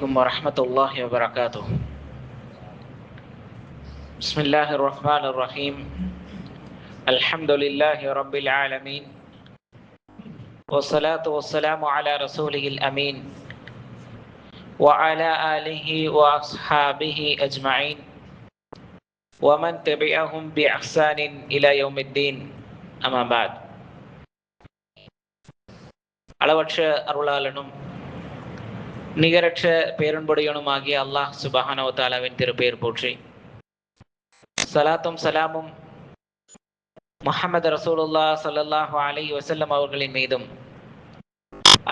عليكم ورحمة الله وبركاته. بسم الله الرحمن الرحيم. الحمد لله رب العالمين، والصلاة والسلام على رسوله الأمين وعلى آله وأصحابه أجمعين ومن تبعهم بإحسان إلى يوم الدين. أما بعد. அளவற்ற அருளாளனும் நிகரற்ற பேரன்புடையனுமாகிய அல்லாஹ் சுப்ஹானஹு வ தஆலாவின் திருப்பெயர் போற்றி, ஸலாத்தும் ஸலாமும் முஹம்மது ரசூலுல்லாஹ் ஸல்லல்லாஹு அலைஹி வஸல்லம் அவர்களின் மீதும்,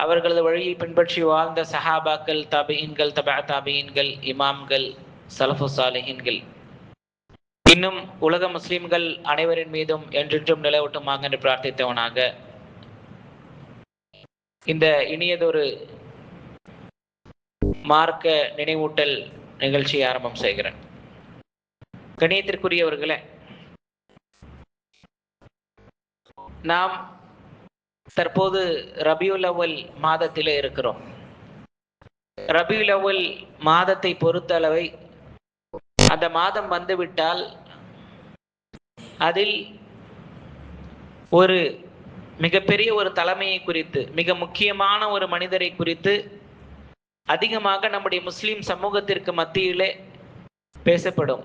அவர்களது வழியை பின்பற்றி வாழ்ந்த சஹாபாக்கள், தாபிஈன்கள், தபஅ தாபிஈன்கள், இமாம்கள், ஸலஃபு ஸாலிஹீன்கள், இன்னும் உலக முஸ்லிம்கள் அனைவரின் மீதும் என்றென்றும் நிலவட்டுமாக என்று பிரார்த்தித்தவனாக இந்த இனியதொரு மார்க்க நினைவூட்டல் நிகழ்ச்சியை ஆரம்பம் செய்கிறேன். கணியத்திற்குரியவர்களே, நாம் தற்போது ரபியுல் அவ்வல் மாதத்திலே இருக்கிறோம். ரபியுல் அவ்வல் மாதத்தை பொறுத்தளவை அந்த மாதம் வந்துவிட்டால் அதில் ஒரு மிகப்பெரிய ஒரு தலைமையை குறித்து, மிக முக்கியமான ஒரு மனிதரை குறித்து அதிகமாக நம்முடைய முஸ்லிம் சமூகத்திற்கு மத்தியிலே பேசப்படும்.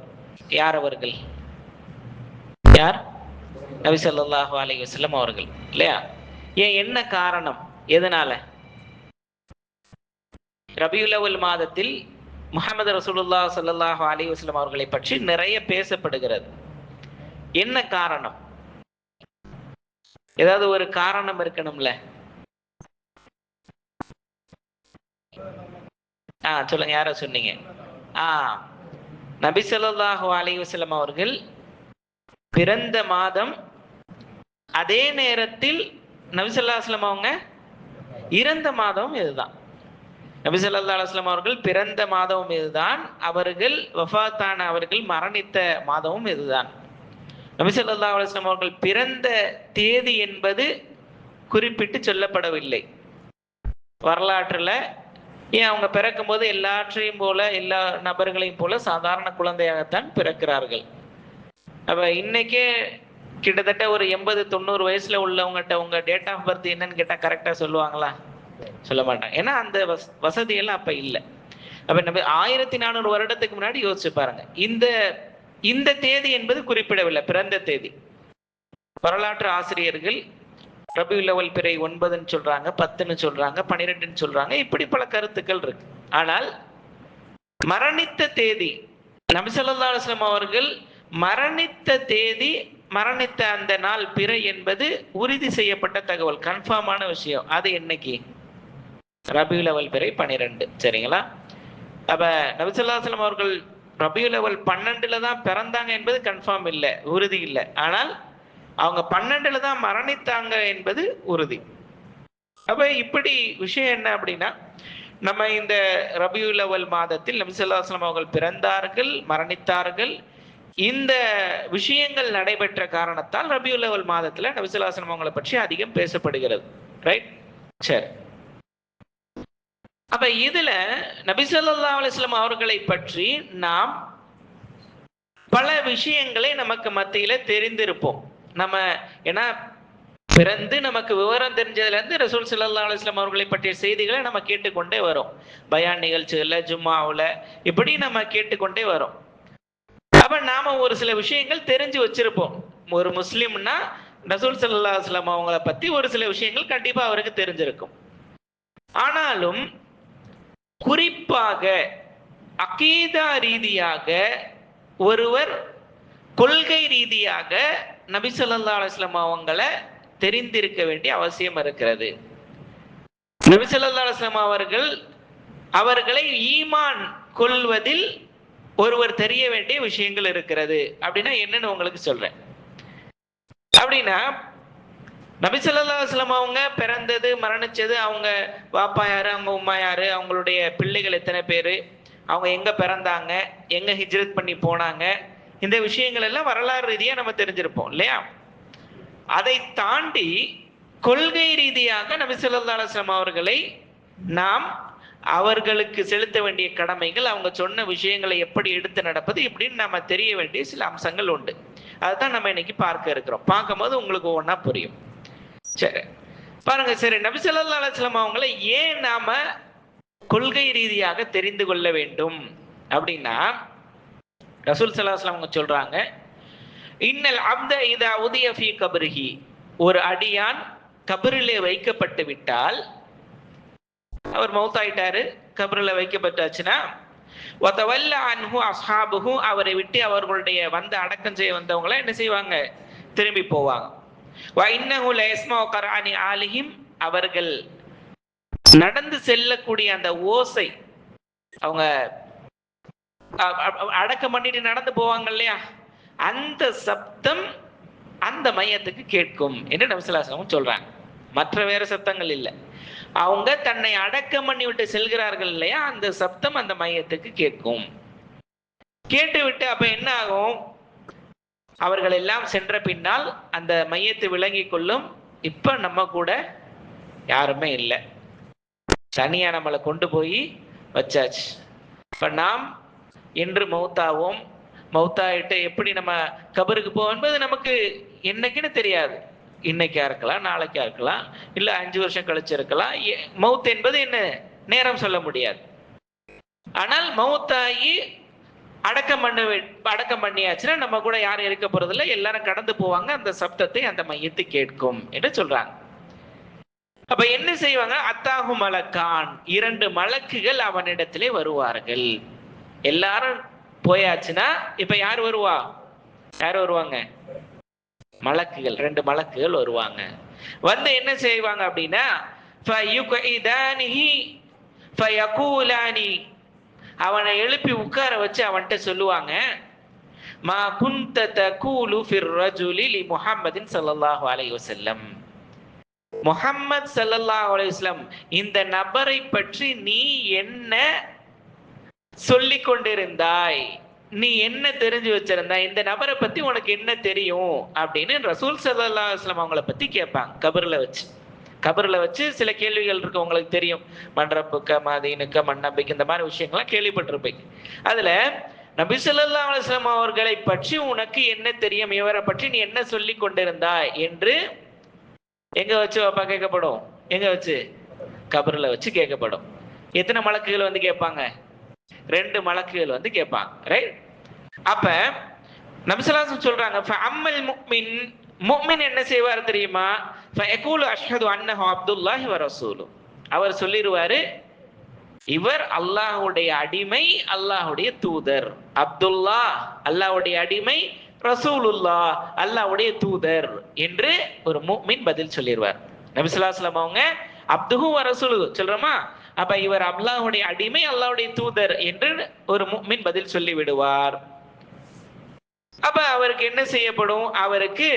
யார் அவர்கள்? யார்? நபி ஸல்லல்லாஹு அலைஹி வஸல்லம் அவர்கள், இல்லையா? ஏன், என்ன காரணம்? எதனால ரபியுல் அவ்வல் மாதத்தில் முஹம்மது ரசூலுல்லாஹ் ஸல்லல்லாஹு அலைஹி வஸல்லம் அவர்களை பற்றி நிறைய பேசப்படுகிறது? என்ன காரணம்? ஏதாவது ஒரு காரணம் இருக்கணும்ல. சொல்லுங்க, யார சொன்னீங்க? நபி ஸல்லல்லாஹு அலைஹி வஸல்லம் அவர்கள் பிறந்த மாதம், அதே நேரத்தில் நபி ஸல்லல்லாஹு அலைஹி வஸல்லம் அவங்க இறந்த மாதமும் இதுதான். நபி ஸல்லல்லாஹு அலைஹி வஸல்லம் அவர்கள் பிறந்த மாதமும் இதுதான், அவர்கள் வஃபாத்தான, அவர்கள் மரணித்த மாதமும் இதுதான். நபி ஸல்லல்லாஹு அலைஹி வஸல்லம் அவர்கள் பிறந்த தேதி என்பது குறிப்பிட்டு சொல்லப்படவில்லை வரலாற்றுல. ஏன், அவங்க பிறக்கும் போது எல்லாற்றையும் போல, எல்லா நபர்களையும் போல சாதாரண குழந்தையாகத்தான் பிறக்கிறார்கள். அப்ப இன்னைக்கே கிட்டத்தட்ட ஒரு 80-90 வயசுல உள்ளவங்ககிட்ட உங்க டேட் ஆஃப் பர்த் என்னன்னு கேட்டா கரெக்டா சொல்லுவாங்களா? சொல்ல மாட்டாங்க. ஏன்னா அந்த வசதியெல்லாம் அப்ப இல்லை. அப்ப நம்ம 1400 வருடத்துக்கு முன்னாடி யோசிச்சு பாருங்க. இந்த தேதி என்பது குறிப்பிடவில்லை, பிறந்த தேதி. வரலாற்று ஆசிரியர்கள் ரபியுல் அவ்வல் பிறை 9ன்னு சொல்றாங்க, 10ன்னு சொல்றாங்க, 12ன்னு சொல்றாங்க. இப்படி பல கருத்துக்கள் இருக்கு. ஆனால் மரணித்த தேதி, நபி ஸல்லல்லாஹு அலைஹி வஸல்லம் அவர்கள் மரணித்த தேதி, மரணித்த அந்த நாள் பிறை என்பது உறுதி செய்யப்பட்ட தகவல், கன்ஃபார்மான விஷயம். அது என்னைக்கு? ரபியுல் அவ்வல் பிறை 12. சரிங்களா? அப்ப நபி ஸல்லல்லாஹு அலைஹி வஸல்லம் அவர்கள் ரபியுல் அவ்வல் 12ல தான் பிறந்தாங்க என்பது கன்ஃபார்ம் இல்லை, உறுதி இல்லை. ஆனால் அவங்க 12ல தான் மரணித்தாங்க என்பது உறுதி. அப்ப இப்படி விஷயம் என்ன அப்படின்னா, நம்ம இந்த ரபியுல் அவ்வல் மாதத்தில் நபி ஸல்லல்லாஹு அலைஹி வஸல்லம் அவர்கள் பிறந்தார்கள், மரணித்தார்கள். இந்த விஷயங்கள் நடைபெற்ற காரணத்தால் ரபியுல் அவ்வல் மாதத்துல நபி ஸல்லல்லாஹு அலைஹி வஸல்லம் அவங்களை பற்றி அதிகம் பேசப்படுகிறது. ரைட்? சரி. அப்ப இதுல நபி ஸல்லல்லாஹு அலைஹி வஸல்லம் அவர்களை பற்றி நாம் பல விஷயங்களை நமக்கு மத்தியில தெரிந்திருப்போம். நம்ம ஏன்னா பிறந்து நமக்கு விவரம் தெரிஞ்சதுல இருந்து ரசூல் ஸல்லல்லாஹு அலைஹி வஸல்லம் அவர்களை பற்றிய செய்திகளை நம்ம கேட்டுக்கொண்டே வரோம். பயான் நிகழ்ச்சிகள்ல, ஜும்மாவுல, இப்படி நம்ம கேட்டுக்கொண்டே வரோம். அப்ப நாம ஒரு சில விஷயங்கள் தெரிஞ்சு வச்சிருப்போம். ஒரு முஸ்லிம்னா ரசூல் ஸல்லல்லாஹு அலைஹி வஸல்லம் அவங்களை பத்தி ஒரு சில விஷயங்கள் கண்டிப்பா அவருக்கு தெரிஞ்சிருக்கும். ஆனாலும் குறிப்பாக அகீதா ரீதியாக ஒருவர் கொள்கை ரீதியாக நபி ஸல்லல்லாஹு அலைஹி வஸல்லம் அவங்களை தெரிந்திருக்க வேண்டிய அவசியம் இருக்கிறது. நபி ஸல்லல்லாஹு அலைஹி வஸல்லம் அவர்களை ஈமான் கொள்வதில் ஒருவர் தெரிய வேண்டிய விஷயங்கள் இருக்கிறது. அப்படின்னா என்னன்னு உங்களுக்கு சொல்றேன். அப்படின்னா நபி ஸல்லல்லாஹு அலைஹி வஸல்லம் அவங்க பிறந்தது, மரணிச்சது, அவங்க பாப்பா யாரு, அவங்க உம்மா யாரு, அவங்களுடைய பிள்ளைகள் எத்தனை பேரு, அவங்க எங்க பிறந்தாங்க, எங்க ஹிஜ்ரத் பண்ணி போனாங்க, இந்த விஷயங்கள் எல்லாம் வரலாறு ரீதியா நம்ம தெரிஞ்சிருப்போம், இல்லையா? அதை தாண்டி கொள்கை ரீதியாக நபி ஸல்லல்லாஹு அலைஹி வஸல்லம் அவர்களை நாம் அவர்களுக்கு செலுத்த வேண்டிய கடமைகள், அவங்க சொன்ன விஷயங்களை எப்படி எடுத்து நடப்பது, இப்படின்னு நம்ம தெரிய வேண்டிய சில அம்சங்கள் உண்டு. அதுதான் நம்ம இன்னைக்கு பார்க்க இருக்கிறோம். பார்க்கும்போது உங்களுக்கு ஒவ்வொன்றா புரியும். சரி, பாருங்க. சரி, நபி ஸல்லல்லாஹு அலைஹி வஸல்லம் அவங்களை ஏன் நாம கொள்கை ரீதியாக தெரிந்து கொள்ள வேண்டும் அப்படின்னா, ரசூல் ஸல்லல்லாஹு அலைஹி வஸல்லம் அவங்க சொல்றாங்க, இன்னல் அப்த இதா உதிய ஃபீ கப்ரிஹி, ஒரு அடியான் கபரிலே வைக்கப்பட்டு விட்டால், அவர் மௌத்தாயிட்டாரு, கபரில் வைக்கப்பட்டாச்சுன்னா, வதவல்ல அன்ஹு அஸ்ஹாபுஹு, அவரை விட்டு அவர்களுடைய வந்து அடக்கம் செய்ய வந்தவங்களை என்ன செய்வாங்க, திரும்பி போவாங்க. வ இன்னஹு லயஸ்மஉ கர்ஆனி ஆலிஹிம், அவர்கள் நடந்து செல்லக்கூடிய அந்த ஓசை, அவங்க அடக்கம் பண்ணிட்டு நடந்து போவாங்க இல்லையா, அந்த சப்தம் அந்த மையத்துக்கு கேட்கும் என்று நபி ஸல்லல்லாஹு அலைஹி வஸல்லம் சொல்றாங்க. மற்ற வேற சத்தங்கள் இல்லை. அவங்க தன்னை அடக்கம் பண்ணி விட்டு செல்கிறார்கள் இல்லையா, அந்த சப்தம் அந்த மையத்துக்கு கேட்கும். கேட்டு விட்டு அப்ப என்ன ஆகும், அவர்கள் எல்லாம் சென்ற பின்னால் அந்த மையத்தை விளங்கி கொள்ளும், இப்ப நம்ம கூட யாருமே இல்லை, தனியா நம்மளை கொண்டு போய் வச்சாச்சு, இப்ப நாம் என்று மௌத்தாவோம். மௌத்தாயிட்டு எப்படி நம்ம கபருக்கு போவோம் என்பது நமக்கு என்னைக்குன்னு தெரியாது. இன்னைக்கா இருக்கலாம், நாளைக்கா இருக்கலாம், இல்ல 5 வருஷம் கழிச்சு இருக்கலாம். மௌத் என்பது என்ன நேரம் சொல்ல முடியாது. ஆனால் மௌத்தாகி அடக்கம் பண்ணியாச்சுன்னா நம்ம கூட யாரும் இருக்க போறதில்லை, எல்லாரும் கடந்து போவாங்க, அந்த சப்தத்தை அந்த மையத்து கேட்கும் என்று சொல்றாங்க. அப்ப என்ன செய்வாங்க, அத்தாஹு மலக்கான், 2 மலக்குகள் அவனிடத்திலே வருவார்கள். எல்லாரும் போயாச்சுன்னா இப்ப யார் வருவா, யார் வருவாங்க, மலக்குகள், 2 மலக்குகள் வருவாங்க. வந்து என்ன செய்வாங்க அப்படின்னா, அவனை எழுப்பி உட்கார வச்சு அவன்கிட்ட சொல்லுவாங்க, மா குன்த தகூலு ஃபிர் ரஜுலி லி முஹம்மதின் ஸல்லல்லாஹு அலைஹி வஸல்லம், முஹம்மது ஸல்லல்லாஹு அலைஹி வஸல்லம் இந்த நபரை பற்றி நீ என்ன சொல்லிக் கொண்டிருந்தாய், நீ என்ன தெரிஞ்சு வச்சிருந்தாய், இந்த நபரை பத்தி உனக்கு என்ன தெரியும் அப்படின்னு ரசூல் ஸல்லல்லாஹு அலைஹி வஸல்லம் அவங்கள பத்தி கேட்பாங்க. கபர்ல வச்சு சில கேள்விகள் இருக்கு, உங்களுக்கு தெரியும், மன்றப்புக்க மதீனுக்க மன்னபிக்கு இந்த மாதிரி விஷயங்கள்லாம் கேள்விப்பட்டிருப்பீங்க. அதுல நபி ஸல்லல்லாஹு அலைஹி வஸல்லம் அவர்களை பற்றி உனக்கு என்ன தெரியும், இவரை பற்றி நீ என்ன சொல்லி கொண்டிருந்தாய் என்று எங்க வச்சு அப்பா கேட்கப்படும், எங்க வச்சு, கபர்ல வச்சு கேட்கப்படும். எத்தனை மலக்குகள் வந்து கேட்பாங்க, 2 மலக்குகள் வந்து கேட்பாங்க. ரைட். அப்ப நபி ஸல்லல்லாஹு அலைஹி வஸல்லம் சொல்றாங்க, ஃபஅம்மல் முஃமின், முஃமின் என்ன செய்வார் தெரியுமா, ஃபயகூலு அஷ்ஹது அன்னஹு அப்துல்லாஹி வ ரசூலு, அவர் சொல்லிடுவாரு, இவர் அல்லாஹ்வுடைய அடிமை, அல்லாஹ்வுடைய தூதர். அப்துல்லா அல்லாஹ்வுடைய அடிமை, ரசூலுல்லாஹ் அல்லாஹ்வுடைய தூதர் என்று ஒரு முஃமின் பதில் சொல்லிடுவார். நபி ஸல்லல்லாஹு அலைஹி வஸல்லம் அவங்க அப்துஹு வ ரசூலுஹு சொல்றோமா, அப்ப இவர் அல்லாஹ்வுடைய அடிமை, அல்லாஹ்வுடைய தூதர் என்று ஒரு முஃமின் பதில் சொல்லி விடுவார். அப்ப அவருக்கு என்ன செய்யப்படும், அவருக்கு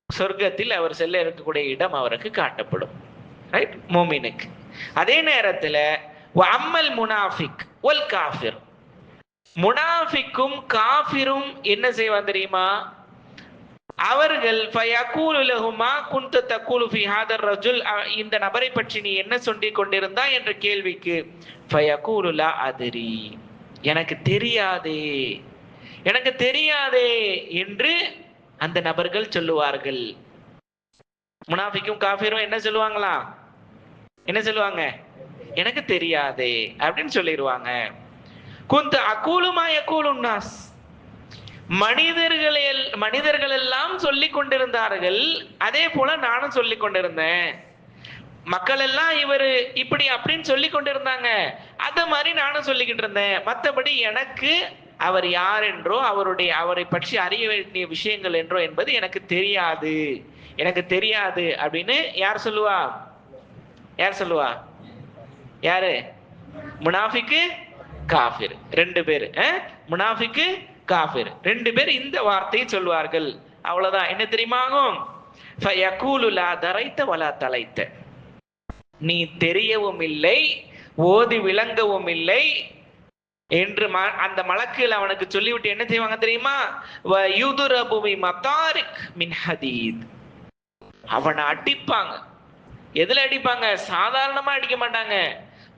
சொர்க்கத்தில் அவர் செல்ல இருக்கக்கூடிய இடம் அவருக்கு காட்டப்படும். ரைட், முஃமினுக்கு. அதே நேரத்துல வஅம்மல் முனாஃபிக் வல் காஃபிர், முனாஃபிக்கும் காஃபிரும் என்ன செய்வான் தெரியுமா, அவர்கள் ஃபயகூலு லஹுமா குன்த தகூலு ஃபீ ஹாதர் ரஜுல், இந்த நபரை பற்றி நீ என்ன சொல்லிக் கொண்டிருந்தாய் என்ற கேள்விக்கு ஃபயகூலு லா அத்ரி, எனக்கு தெரியாதே, எனக்கு தெரியாதே என்று அந்த நபர்கள் சொல்லுவார்கள். முனாஃபிக்கும் காஃபிரும் என்ன சொல்லுவாங்களா, என்ன சொல்லுவாங்க, எனக்கு தெரியாதே அப்படின்னு சொல்லிடுவாங்க. குந்த அகூலுமா யகூலுன் நாஸ், மனிதர்கள் எல்லாம் சொல்லிக் கொண்டிருந்தார்கள், அதே போல நானும் சொல்லிக் கொண்டிருந்தேன். மக்கள் எல்லாம் இவர் இப்படி அப்படின்னு சொல்லி கொண்டிருந்தாங்க, அத மாதிரி நானும் சொல்லிக்கிட்டு இருந்தேன். மற்றபடி எனக்கு அவர் யார் என்றோ அவரை பற்றி அறிய வேண்டிய விஷயங்கள் என்றோ என்பது எனக்கு தெரியாது, எனக்கு தெரியாது அப்படின்னு யார் சொல்லுவா, யார் சொல்லுவா, யாரு, முனாஃபிக்கு காஃபிர், 2 பேர், முனாஃபிக்கு காஃபிர் 2 பேர் இந்த வார்த்தையை சொல்வார்கள். அவ்வளவுதான். என்ன தெரியுமா ஆகும், ஃபயகூலு லா தரைத்த வலா தலைத்த, நீ தெரியவும் இல்லை, ஓதி விளங்கவும் இல்லை என்று அந்த மலக்குகள் அவனுக்கு சொல்லிவிட்டு என்ன செய்வாங்க தெரியுமா, வயுதுரபு பிமதாரிக் மின் ஹதீத், அவனை அடிப்பாங்க. எதுல அடிப்பாங்க, சாதாரணமா அடிக்க மாட்டாங்க,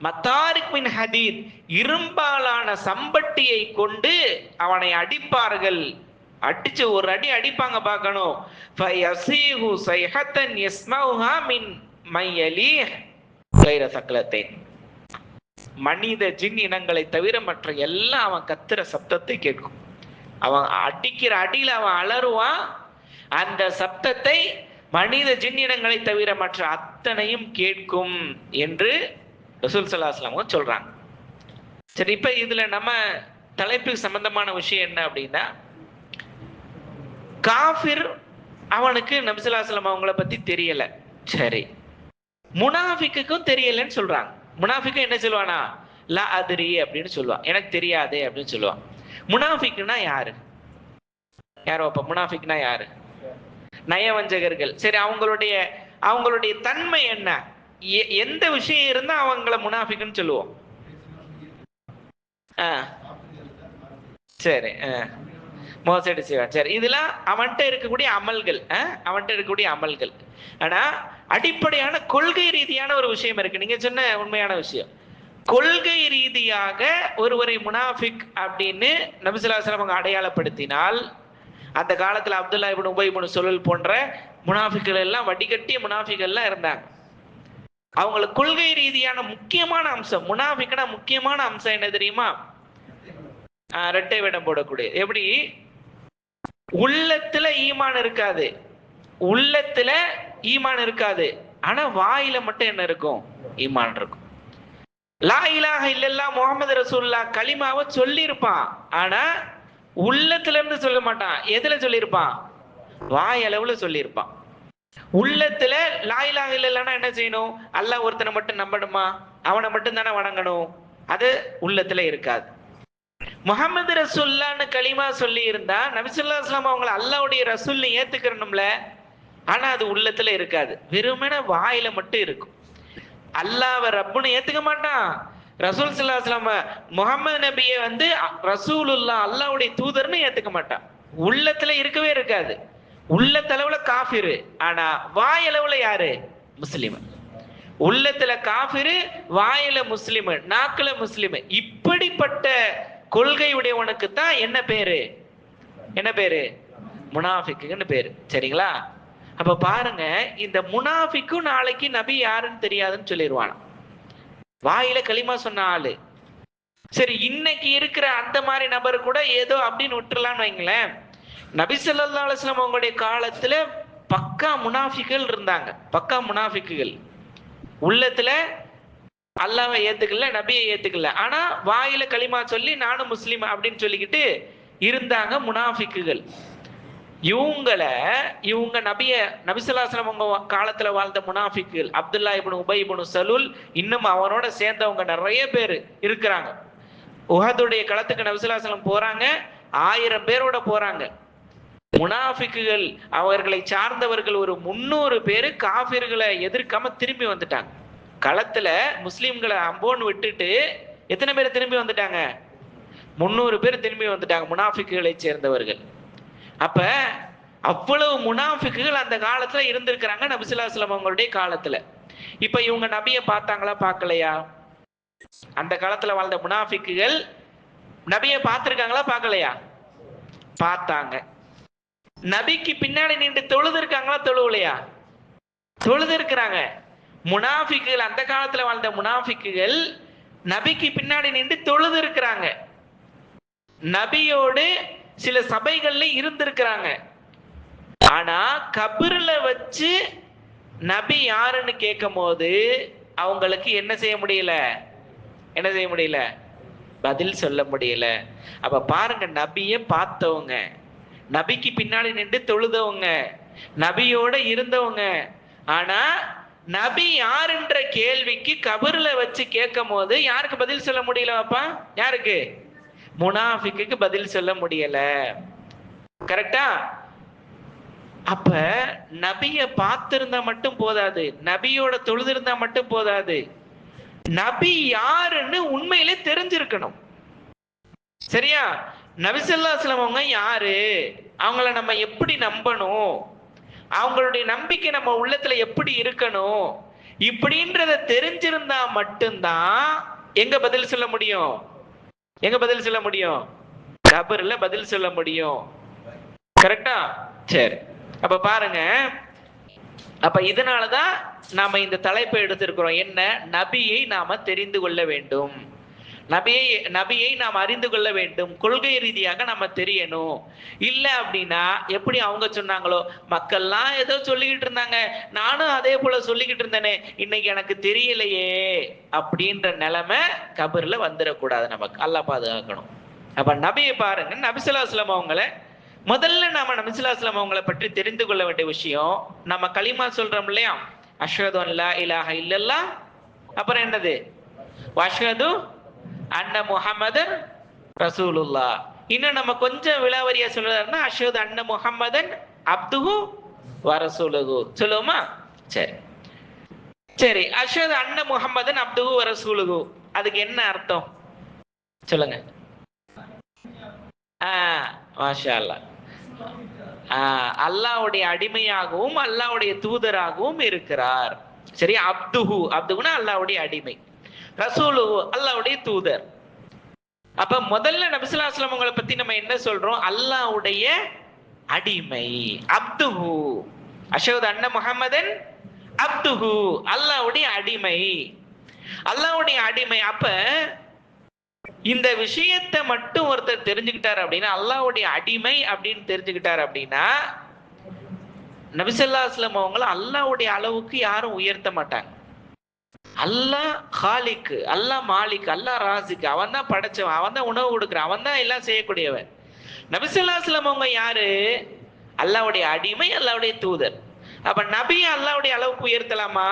மத்தாரிக் மின் ஹதீத், இரும்பாலான சம்பட்டியை கொண்டு அவனை அடிப்பார்கள். அடிச்சு ஒரு அடி அடிப்பாங்க பார்க்கணும். ஃபயஸீஹு ஸைஹத்தன் யஸ்மஉஹா மின் மையலீஹ் கைர ஸக்லத்தைன். மனித ஜின் இனங்களை தவிர மற்ற எல்லாம் அவன் கத்துற சப்தத்தை கேட்கும். அவன் அடிக்கிற அடியில் அவன் அலறுவான். அந்த சப்தத்தை மனித ஜின் இனங்களை தவிர மற்ற அத்தனையும் கேட்கும் என்று ரசூல் ஸல்லல்லாஹு அலைஹி வஸல்லம் சொல்றாங்க. சரி, இப்ப இதுல நம்ம தலைப்புக்கு சம்பந்தமான விஷயம் என்ன அப்படின்னா, காஃபிர் அவனுக்கு நபி ஸல்லல்லாஹு அலைஹி வஸல்லம் அவங்கள பத்தி தெரியல. சரி, முனாஃபிக்குக்கும் தெரியலன்னு சொல்றாங்க. முனாஃபிக்கு என்ன சொல்லுவானா, லா அதிரி அப்படின்னு சொல்லுவான், எனக்கு தெரியாது அப்படின்னு சொல்லுவான். முனாஃபிக்னா யாரு? யாரோ அப்ப முனாஃபிக்னா யாரு? நயவஞ்சகர்கள். சரி, அவங்களுடைய தன்மை என்ன? எந்த விஷயம் இருந்தா அவங்கள முனாஃபிக்னு சொல்லுவோம்? சரி, மோசடி செய்வான். சரி, இதெல்லாம் அவன்கிட்ட இருக்கக்கூடிய அமல்கள். ஆனா அடிப்படையான கொள்கை ரீதியான ஒரு விஷயம் இருக்கு. நீங்க சொன்ன உண்மையான விஷயம், கொள்கை ரீதியாக ஒருவரை முனாஃபிக் அப்படின்னு நபி ஸல்லல்லாஹு அலைஹி வஸல்லம் அடையாளப்படுத்தினால், அந்த காலத்துல அப்துல்லா இப்னு உபை இப்னு ஸுலூல் போன்ற முனாஃபிக்கள் எல்லாம், வடிகட்டிய முனாஃபிக்கள் எல்லாம் இருந்தாங்க. அவங்களுக்கு கொள்கை ரீதியான முக்கியமான அம்சம், முனாஃபிக்னா முக்கியமான அம்சம் என்ன தெரியுமா? ரெட்டை வேடம் போடக்கூடிய. எப்படி? உள்ளத்துல ஈமான் இருக்காது, ஆனா வாயில மட்டும் என்ன இருக்கும்? ஈமான் இருக்கும். லா இலாஹ இல்லல்லாஹ் முஹம்மது ரசூலுல்லாஹ் கலிமாவை சொல்லியிருப்பான், ஆனா உள்ளத்துல இருந்து சொல்ல மாட்டான். எதுல சொல்லியிருப்பான்? வாய் அளவுல சொல்லியிருப்பான். உள்ளத்துல லா இலாஹ இல்லல்லாஹ்னா என்ன செய்யணும்? அல்லாஹ் ஒருத்தனை மட்டும் நம்பணுமா? அவனை மட்டும் தானே வணங்கணும்? அது உள்ளத்துல இருக்காது. முஹம்மது ரசூலுல்லாஹ்னு கலிமா சொல்லி இருந்தா நபி ஸல்லல்லாஹு அலைஹி வஸல்லம் அவங்களை அல்லாஹ்வுடைய ரசூல்னு ஏத்துக்கறணும்ல, ஆனா அது உள்ளத்துல இருக்காது, வெறுமனே வாயில மட்டும் இருக்கும். அல்லாஹ்வை ரப்புன்னு ஏத்துக்க மாட்டான். ரசூல் ஸல்லல்லாஹு அலைஹி வஸல்லம் முஹம்மது நபியை ரசூலுல்லாஹ் அல்லாஹ்வுடைய தூதர்னு ஏத்துக்க மாட்டான். உள்ளத்துல இருக்கவே இருக்காது. உள்ளத்தளவுல காஃபிரு, ஆனா வாயளவுல யாரு? முஸ்லிம். உள்ளத்துல காஃபிரு, வாயில முஸ்லிம், நாக்குல முஸ்லிம். இப்படிப்பட்ட கொள்கை உடையவனுக்கு தான் என்ன பேரு? முனாஃபிக்குன்னு பேரு. சரிங்களா? அப்ப பாருங்க, இந்த முனாஃபிக்கும் நாளைக்கு நபி யாருன்னு தெரியாதுன்னு சொல்லிடுவானா, வாயில களிமா சொன்ன ஆளு. சரி, இன்னைக்கு இருக்கிற அந்த மாதிரி நபர் கூட ஏதோ அப்படின்னு விட்டுறலான்னு வைங்களேன். நபி ஸல்லல்லாஹு அலைஹி வஸல்லம் அவங்களுடைய காலத்துல பக்கா முனாஃபிக்குகள் இருந்தாங்க. பக்கா முனாஃபிக்குகள் உள்ளத்துல அல்லாஹ்வை ஏத்துக்கல, நபியை ஏத்துக்கல, ஆனா வாயில களிமா சொல்லி நானும் முஸ்லீம் அப்படின்னு சொல்லிக்கிட்டு இருந்தாங்க முனாஃபிக்குகள். இவங்க நபி ஸல்லல்லாஹு அலைஹி வஸல்லம் அவங்க காலத்துல வாழ்ந்த முனாஃபிக்குகள், அப்துல்லா இப்னு உபை இப்னு ஸலூல், இன்னும் அவனோட சேர்ந்தவங்க நிறைய பேர் இருக்கிறாங்க. உஹதுடைய களத்துக்கு நபி ஸல்லல்லாஹு அலைஹி வஸல்லம் போறாங்க, 1000 பேரோட போறாங்க. முனாஃபிக்குகள், அவர்களை சார்ந்தவர்கள் ஒரு 300 பேரு காஃபிர்களை எதிர்க்காம திரும்பி வந்துட்டாங்க. களத்துல முஸ்லிம்களை அம்போன்னு விட்டுட்டு எத்தனை பேர் திரும்பி வந்துட்டாங்க? 300 பேர் திரும்பி வந்துட்டாங்க, முனாஃபிக்குகளை சேர்ந்தவர்கள். அப்ப அவ்வளவு முனாஃபிக்குகள் அந்த காலத்துல இருந்திருக்கிறாங்க நபி ஸல்லல்லாஹு அலைஹி வஸல்லம் அவங்களுடைய காலத்துல. இப்ப இவங்க நபியை பார்த்தாங்களா, பார்க்கலையா? அந்த காலத்துல வாழ்ந்த முனாஃபிக்குகள் நபியை பார்த்திருக்காங்களா, பார்க்கலையா? பார்த்தாங்க. நபிக்கு பின்னாடி நின்று தொழுது இருக்காங்களா, தொழுவலையா? தொழுது இருக்கிறாங்க. முனாஃபிக்குகள், அந்த காலத்துல வாழ்ந்த முனாஃபிக்குகள் நபிக்கு பின்னாடி நின்று தொழுது இருக்கிறாங்க. நபியோடு சில சபைகள்ல இருந்திருக்கிறாங்க. ஆனா கபர்ல வச்சு நபி யாருன்னு கேட்கும் போது அவங்களுக்கு என்ன செய்ய முடியல? பதில் சொல்ல முடியல. அப்ப பாருங்க, நபியை பார்த்தவங்க, நபிக்கு பின்னாடி நின்று தொழுதவங்க, நபியோட இருந்தவங்க, ஆனா நபி யாருன்ற கேள்விக்கு கபர்ல வச்சு கேட்கும் போது யாருக்கு பதில் சொல்ல முடியலப்பா? யாருக்கு? முனாஃபிக்கு பதில் சொல்ல முடியல. கரெக்டா? அப்ப நபிய பார்த்திருந்தா மட்டும் போதாது, நபியோட தொழுதிருந்தா மட்டும் போதாது, நபி யாருன்னு உண்மையிலே தெரிஞ்சிருக்கணும். சரியா? நபி ஸல்லல்லாஹு அலைஹி வஸல்லம் அவங்க யாரு, அவங்கள நம்ம எப்படி நம்பணும், அவங்களுடைய நம்பிக்கை நம்ம உள்ளத்துல எப்படி இருக்கணும், இப்படின்றத தெரிஞ்சிருந்தா மட்டும்தான் எங்க பதில் சொல்ல முடியும்? எங்க பதில் சொல்ல முடியும்? கபர்ல பதில் சொல்ல முடியும். கரெக்டா? சரி, அப்ப பாருங்க, அப்ப இதனாலதான் நாம இந்த தலைப்பை எடுத்திருக்கிறோம். என்ன? நபியை நாம தெரிந்து கொள்ள வேண்டும், நபியை நாம் அறிந்து கொள்ள வேண்டும், கொள்கை ரீதியாக நம்ம தெரியணும். இல்ல அப்படின்னா எப்படி அவங்க சொன்னாங்களோ, மக்கள்லாம் ஏதோ சொல்லிக்கிட்டு இருந்தாங்க, நானும் அதே போல சொல்லிக்கிட்டு இருந்தேனே, இன்னைக்கு எனக்கு தெரியலையே அப்படின்ற நிலைமை கபர்ல வந்துடக்கூடாது. நமக்கு அல்லாஹ் பாதுகாக்கணும். அப்ப நபியை பாருங்க, நபி ஸல்லல்லாஹு அலைஹி வஸல்லம் அவங்களை முதல்ல நாம நபி ஸல்லல்லாஹு அலைஹி வஸல்லம் அவங்களை பற்றி தெரிந்து கொள்ள வேண்டிய விஷயம், நம்ம களிமா சொல்றோம் இல்லையா, அஷ்ஹது அன் லா இலாஹ இல்லல்லாஹ், அப்புறம் என்னது, வஷ்ஹது அன்ன முஹம்மதன் ரசூலுல்லாஹ். இன்னும் நம்ம கொஞ்சம் விலாவரியா சொல்றதுன்னா அஷ்ஹது அன்ன முஹம்மதன் அப்துஹு வ ரசூலுஹு சொல்லுவோமா? சரி சரி, அஷ்ஹது அன்ன முஹம்மதன் அப்துஹு வ ரசூலுஹு, அதுக்கு என்ன அர்த்தம் சொல்லுங்க? மாஷா அல்லாஹ், அல்லாஹ்வுடைய அடிமையாகவும் அல்லாஹ்வுடைய தூதராகவும் இருக்கிறார். சரி, அப்துஹு, அப்துஹுனா அல்லாஹ்வுடைய அடிமை, ரசூலுஹு அல்லாஹ்வுடைய தூதர். அப்ப முதல்ல நபி ஸல்லல்லாஹு அலைஹி வஸல்லம் அவங்களை பத்தி நம்ம என்ன சொல்றோம்? அல்லாஹ்வுடைய அடிமை, அப்துஹு. அஷ்ஹது அன்ன முஹம்மதன் அப்துஹு, அல்லாஹ்வுடைய அடிமை, அல்லாஹ்வுடைய அடிமை. அப்ப இந்த விஷயத்தை மட்டும் ஒருத்தர் தெரிஞ்சுக்கிட்டார் அப்படின்னா, அல்லாஹ்வுடைய அடிமை அப்படின்னு தெரிஞ்சுக்கிட்டார் அப்படின்னா, நபி ஸல்லல்லாஹு அலைஹி வஸல்லம் அவங்களை அல்லாஹ்வுடைய அளவுக்கு யாரும் உயர்த்த மாட்டாங்க. அல்லாஹ் காலிக், அல்லாஹ் மாலிக், அல்லாஹ் ராசிக், அவன் தான் படைச்சவன், அவன் தான் உணவு கொடுக்குறான், அவன் தான் எல்லாம் செய்யக்கூடியவன். நபி ஸல்லல்லாஹு அலைஹி வஸல்லம் அவங்க யாரு? அல்லாஹ்வுடைய அடிமை, அல்லாஹ்வுடைய தூதர். அப்ப நபியை அல்லாஹ்வுடைய அளவுக்கு உயர்த்தலாமா?